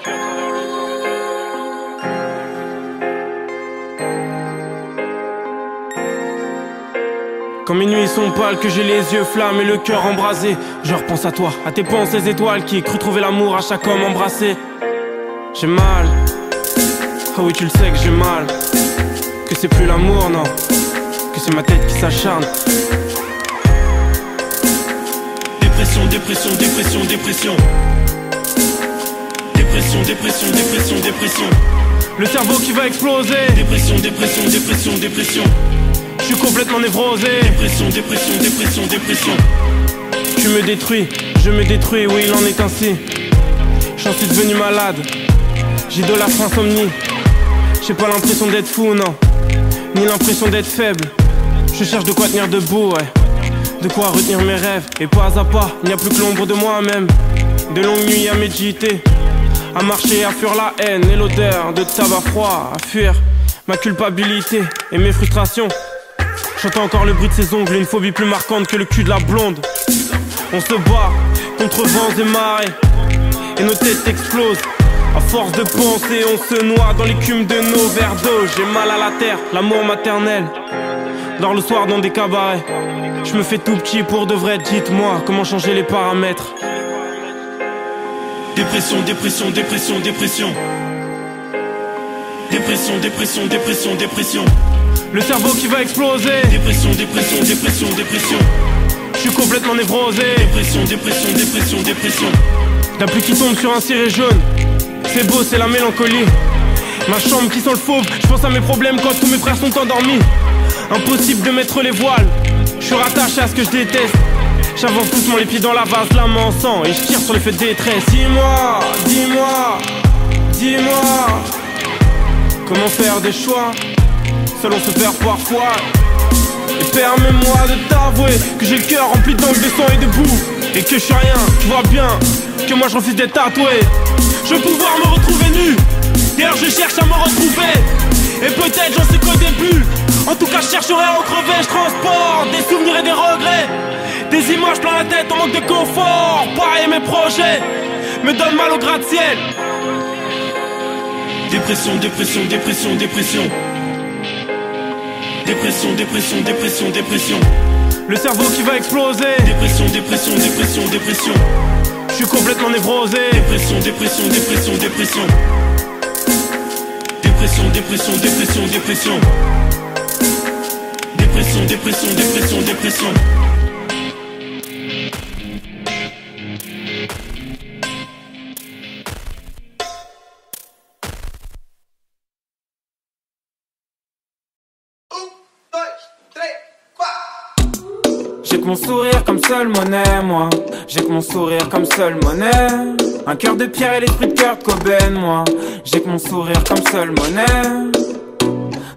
Quand mes nuits sont pâles, que j'ai les yeux flammes et le cœur embrasé, je repense à toi, à tes pensées étoiles qui cru trouver l'amour à chaque homme embrassé. J'ai mal, ah oui tu le sais que j'ai mal, que c'est plus l'amour, non, que c'est ma tête qui s'acharne. Dépression, dépression, dépression, dépression. Dépression, dépression, dépression, dépression. Le cerveau qui va exploser. Dépression, dépression, dépression, dépression. Je suis complètement névrosé. Dépression, dépression, dépression, dépression. Tu me détruis, je me détruis, oui il en est ainsi. j'en suis devenu malade. J'idolâtre insomnie. J'ai pas l'impression d'être fou, non, ni l'impression d'être faible. Je cherche de quoi tenir debout, ouais, de quoi retenir mes rêves. Et pas à pas, il n'y a plus que l'ombre de moi-même. De longues nuits à méditer, à marcher, à fuir la haine et l'odeur de tabac froid, à fuir ma culpabilité et mes frustrations. J'entends encore le bruit de ses ongles, une phobie plus marquante que le cul de la blonde. On se bat contre vents et marées, et nos têtes explosent. À force de penser, on se noie dans l'écume de nos verres d'eau. J'ai mal à la terre, l'amour maternel. Dors le soir dans des cabarets. Je me fais tout petit pour de vrai, dites-moi comment changer les paramètres. Dépression, dépression, dépression, dépression. Dépression, dépression, dépression, dépression. Le cerveau qui va exploser. Dépression, dépression, dépression, dépression. Je suis complètement névrosé. Dépression, dépression, dépression, dépression. La pluie qui tombe sur un ciré jaune. C'est beau, c'est la mélancolie. Ma chambre qui sent le fauve. Je pense à mes problèmes quand tous mes frères sont endormis. Impossible de mettre les voiles. Je suis rattaché à ce que je déteste. J'avance doucement les pieds dans la vase, l'âme en sang, et je tire sur les feux de détresse. Dis-moi, dis-moi, dis-moi, comment faire des choix? Seul on se perd parfois. Et permets-moi de t'avouer que j'ai le cœur rempli d'encre, de sang et de boue, et que je suis rien, tu vois bien que moi je refuse d'être tatoué. Je veux pouvoir me retrouver nu. D'ailleurs je cherche à me retrouver. Et peut-être j'en sais qu'au début. En tout cas je chercherai à en crever. Je transporte des souvenirs et des regrets. Des images plein la tête en manque de confort. Pareil mes projets me donnent mal au gratte-ciel. Dépression, dépression, dépression, dépression. Dépression, dépression, dépression, dépression. Le cerveau qui va exploser. Dépression, dépression, dépression, dépression. Je suis complètement névrosé. Dépression, dépression, dépression, dépression. Dépression, dépression, dépression, dépression. Dépression, dépression, dépression, dépression. J'ai que mon sourire comme seule monnaie, moi. J'ai que mon sourire comme seule monnaie. Un cœur de pierre et l'esprit de Kurt Cobain, moi. J'ai que mon sourire comme seule monnaie.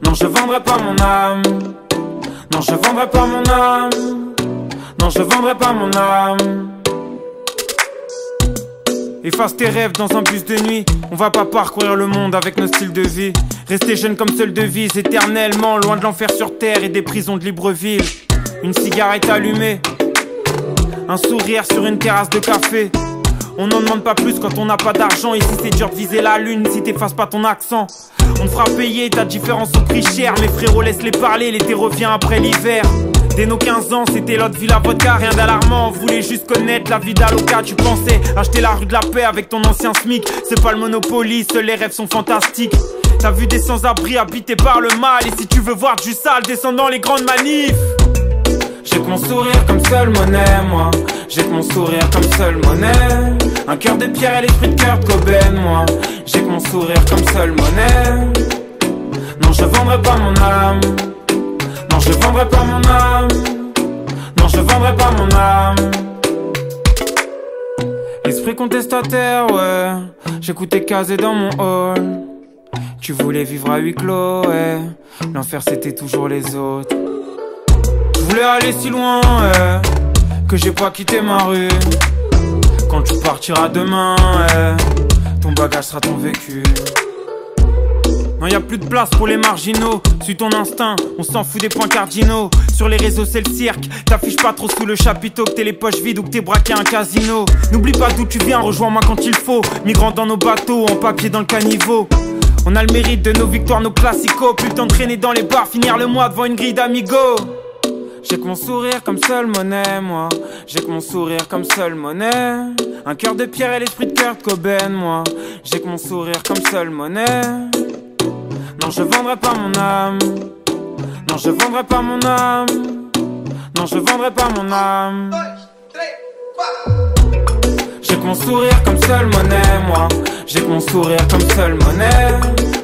Non, je vendrai pas mon âme. Non, je vendrai pas mon âme. Non, je vendrai pas mon âme. Efface tes rêves dans un bus de nuit. On va pas parcourir le monde avec nos styles de vie. Rester jeune comme seule devise, éternellement loin de l'enfer sur terre et des prisons de Libreville. Une cigarette allumée, un sourire sur une terrasse de café. On n'en demande pas plus quand on n'a pas d'argent. Ici c'est dur de viser la lune si t'effaces pas ton accent. On te fera payer ta différence au prix cher. Mes frérots laisse les parler, l'été revient après l'hiver. Dès nos 15 ans c'était l'autre vie la vodka, rien d'alarmant. On voulait juste connaître la vie d'Aloca. Tu pensais acheter la rue de la paix avec ton ancien SMIC. C'est pas le Monopoly, seuls les rêves sont fantastiques. T'as vu des sans-abri habités par le mal. Et si tu veux voir du sale, descends dans les grandes manifs. J'ai que mon sourire comme seule monnaie, moi. J'ai que mon sourire comme seule monnaie. Un cœur de pierre et l'esprit de Kurt Cobain, moi. J'ai que mon sourire comme seule monnaie. Non, je vendrai pas mon âme. Non, je vendrai pas mon âme. Non, je vendrai pas mon âme. Esprit contestataire, ouais. J'écoutais casé dans mon hall. Tu voulais vivre à huis clos, ouais. L'enfer c'était toujours les autres. Je voulais aller si loin, ouais, que j'ai pas quitté ma rue. Quand tu partiras demain, ouais, ton bagage sera ton vécu. Non, y a plus de place pour les marginaux. Suis ton instinct, on s'en fout des points cardinaux. Sur les réseaux c'est le cirque. T'affiches pas trop sous le chapiteau, que t'es les poches vides ou que t'es braqué à un casino. N'oublie pas d'où tu viens, rejoins-moi quand il faut. Migrants dans nos bateaux, en papier dans le caniveau. On a le mérite de nos victoires, nos classicos. Plus le temps de traîner dans les bars, finir le mois devant une grille d'amigo. J'ai que mon sourire comme seule monnaie, moi. J'ai que mon sourire comme seule monnaie. Un cœur de pierre et l'esprit de Kurt Cobain, moi. J'ai que mon sourire comme seule monnaie. Non, je vendrai pas mon âme. Non, je vendrai pas mon âme. Non, je vendrai pas mon âme. J'ai que mon sourire comme seule monnaie, moi. J'ai que mon sourire comme seule monnaie.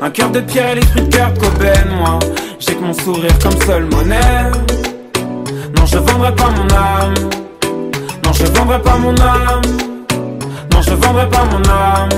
Un cœur de pierre et l'esprit de Kurt Cobain, moi. J'ai que mon sourire comme seule monnaie. Non, je vendrai pas mon âme. Non, je vendrai pas mon âme. Non, je vendrai pas mon âme.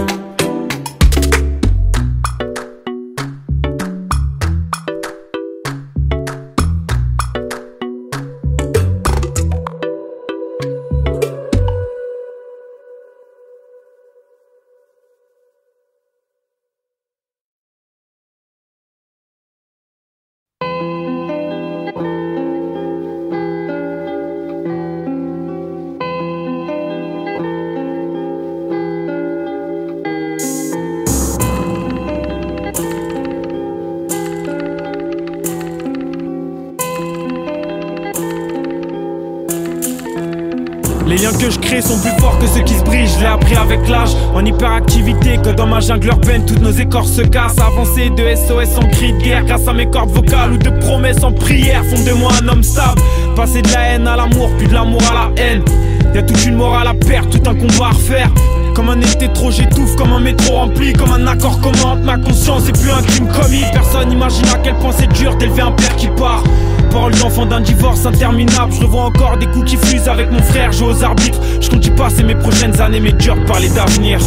Les liens que je crée sont plus forts que ceux qui se brisent, je l'ai appris avec l'âge. En hyperactivité, que dans ma jungle urbaine, toutes nos écorces se cassent. Avancer de SOS en cri de guerre, grâce à mes cordes vocales ou de promesses en prière, font de moi un homme stable. Passer de la haine à l'amour, puis de l'amour à la haine. Y'a toute une morale à perdre, tout un combat à refaire. Comme un été trop, j'étouffe, comme un métro rempli, comme un accord commente. Ma conscience est plus un crime commis. Personne n'imagine à quel point c'est dur d'élever un père qui part. Parole d'enfant d'un divorce interminable. Je revois encore des coups qui fusent avec mon frère, joue aux arbitres. Je compte y passer mes prochaines années, mais dur de parler d'avenir.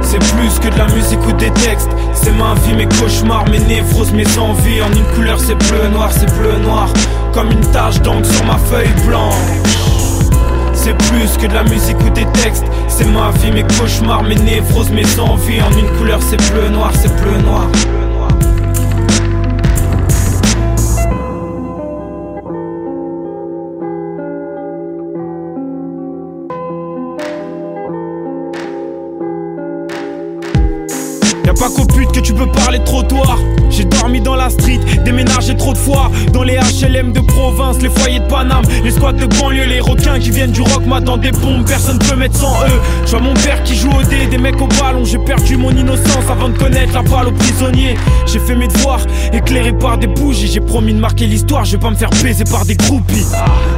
C'est plus que de la musique ou des textes. C'est ma vie, mes cauchemars, mes névroses, mes envies. En une couleur c'est bleu noir, c'est bleu noir. Comme une tache d'encre sur ma feuille blanche. C'est plus que de la musique ou des textes. C'est ma vie, mes cauchemars, mes névroses, mes envies. En une couleur c'est bleu noir, c'est bleu noir. Y'a pas qu'aux putes que tu peux parler de trottoir. J'ai dormi dans la street, déménagé trop de fois. Dans les HLM de province, les foyers de Paname, les squats de banlieue, les requins qui viennent du rock m'attendent des bombes, personne peut mettre sans eux. Je vois mon père qui joue au dé, des mecs au ballon. J'ai perdu mon innocence avant de connaître la balle aux prisonniers. J'ai fait mes devoirs, éclairé par des bougies. J'ai promis de marquer l'histoire, je vais pas me faire baiser par des groupies.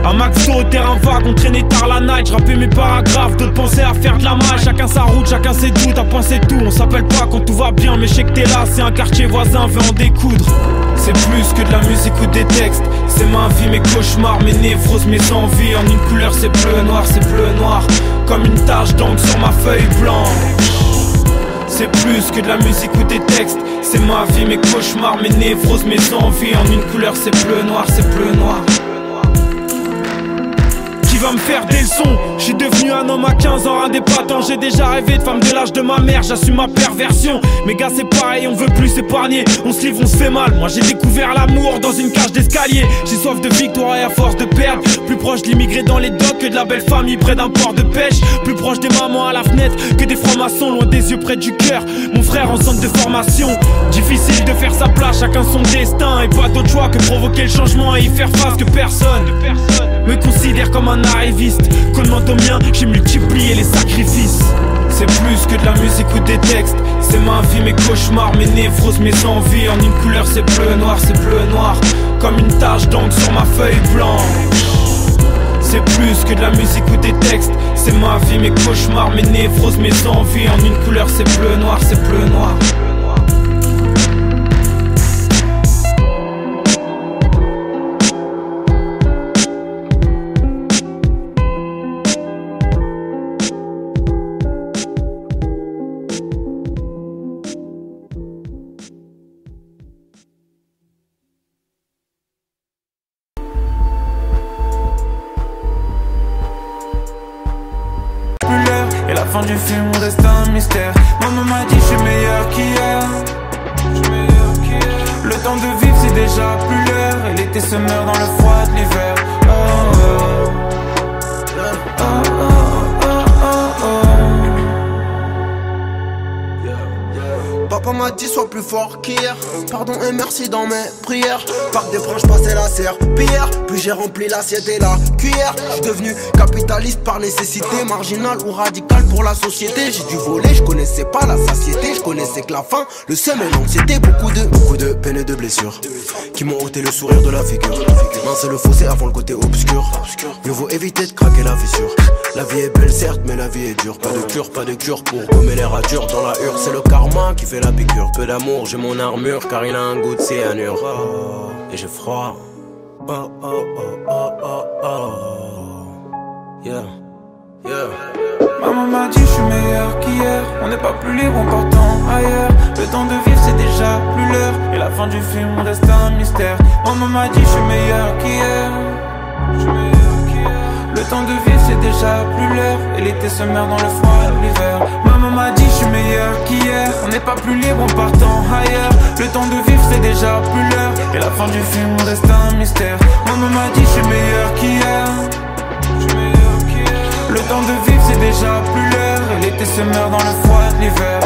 Un maxo au terrain vague, on traînait tard la night. J'rappais mes paragraphes, d'autres pensaient à faire de la maille. Chacun sa route, chacun ses doutes, à penser tout. On s'appelle pas quand tout va bien, mais je sais que t'es là. C'est un quartier voisin, veut en découdre. C'est plus que de la musique ou des textes. C'est ma vie, mes cauchemars, mes névroses, mes envies. En une couleur c'est bleu noir, c'est bleu noir. Comme une tache d'encre sur ma feuille blanche. C'est plus que de la musique ou des textes. C'est ma vie, mes cauchemars, mes névroses, mes envies. En une couleur c'est bleu noir, c'est bleu noir. Va me faire des leçons. Je suis devenu un homme à 15 ans indépatant. J'ai déjà rêvé de femme de l'âge de ma mère. J'assume ma perversion. Mes gars c'est pareil, on veut plus s'épargner. On se livre, on se fait mal. Moi j'ai découvert l'amour dans une cage d'escalier. J'ai soif de victoire et à force de perdre. Plus proche de l'immigré dans les docks que de la belle famille près d'un port de pêche. Plus proche des mamans à la fenêtre que des francs-maçons loin des yeux près du cœur. Mon frère en centre de formation. Difficile de faire sa place, chacun son destin. Et pas d'autre choix que provoquer le changement et y faire face que personne me considère comme un arriviste. Qu'on demande au mien, j'ai multiplié les sacrifices. C'est plus que de la musique ou des textes. C'est ma vie, mes cauchemars, mes névroses, mes envies. En une couleur c'est bleu noir, c'est bleu noir. Comme une tache d'encre sur ma feuille blanche. C'est plus que de la musique ou des textes. C'est ma vie, mes cauchemars, mes névroses, mes envies. En une couleur c'est bleu noir, c'est bleu noir. Et la fin du film, mon destin un mystère. Maman m'a dit je suis meilleur qu'hier. Le temps de vivre c'est déjà plus l'heure. Et l'été se meurt dans le froid de l'hiver. Oh, oh. Oh, oh, oh, oh, oh. Papa m'a dit sois plus fort qu'hier. Pardon et merci dans mes prières. Par des branches passées la serpillière. Puis j'ai rempli l'assiette et la cuillère. J'suis devenu capitaliste par nécessité. Marginal ou radical pour la société. J'ai dû voler, je connaissais pas la satiété. Je connaissais que la faim, le seum et l'anxiété. Beaucoup de peines et de blessures qui m'ont ôté le sourire de la figure. Non c'est le fossé avant le côté obscur. Mieux vaut éviter de craquer la fissure. La vie est belle certes mais la vie est dure. Pas de cure pour gommer les ratures dans la hure. C'est le karma qui fait la piqûre. Peu d'amour, j'ai mon armure car il a un goût de cyanure. Oh, et j'ai froid. Oh oh oh oh oh oh. Yeah, yeah. Maman m'a dit je suis meilleur qu'hier. On n'est pas plus libre en partant ailleurs. Le temps de vivre c'est déjà plus l'heure. Et la fin du film reste un mystère. Maman m'a dit je suis meilleur qu'hier. Le temps de vivre c'est déjà plus l'heure. Et l'été se meurt dans le froid l'hiver. Maman m'a dit je suis meilleur qu'hier. On n'est pas plus libre en partant ailleurs. Le temps de vivre c'est déjà plus l'heure. Et la fin du film reste un mystère. Maman m'a dit je suis meilleur qu'hier. Le temps de vivre c'est déjà plus l'heure. Et l'été se meurt dans le froid l'hiver.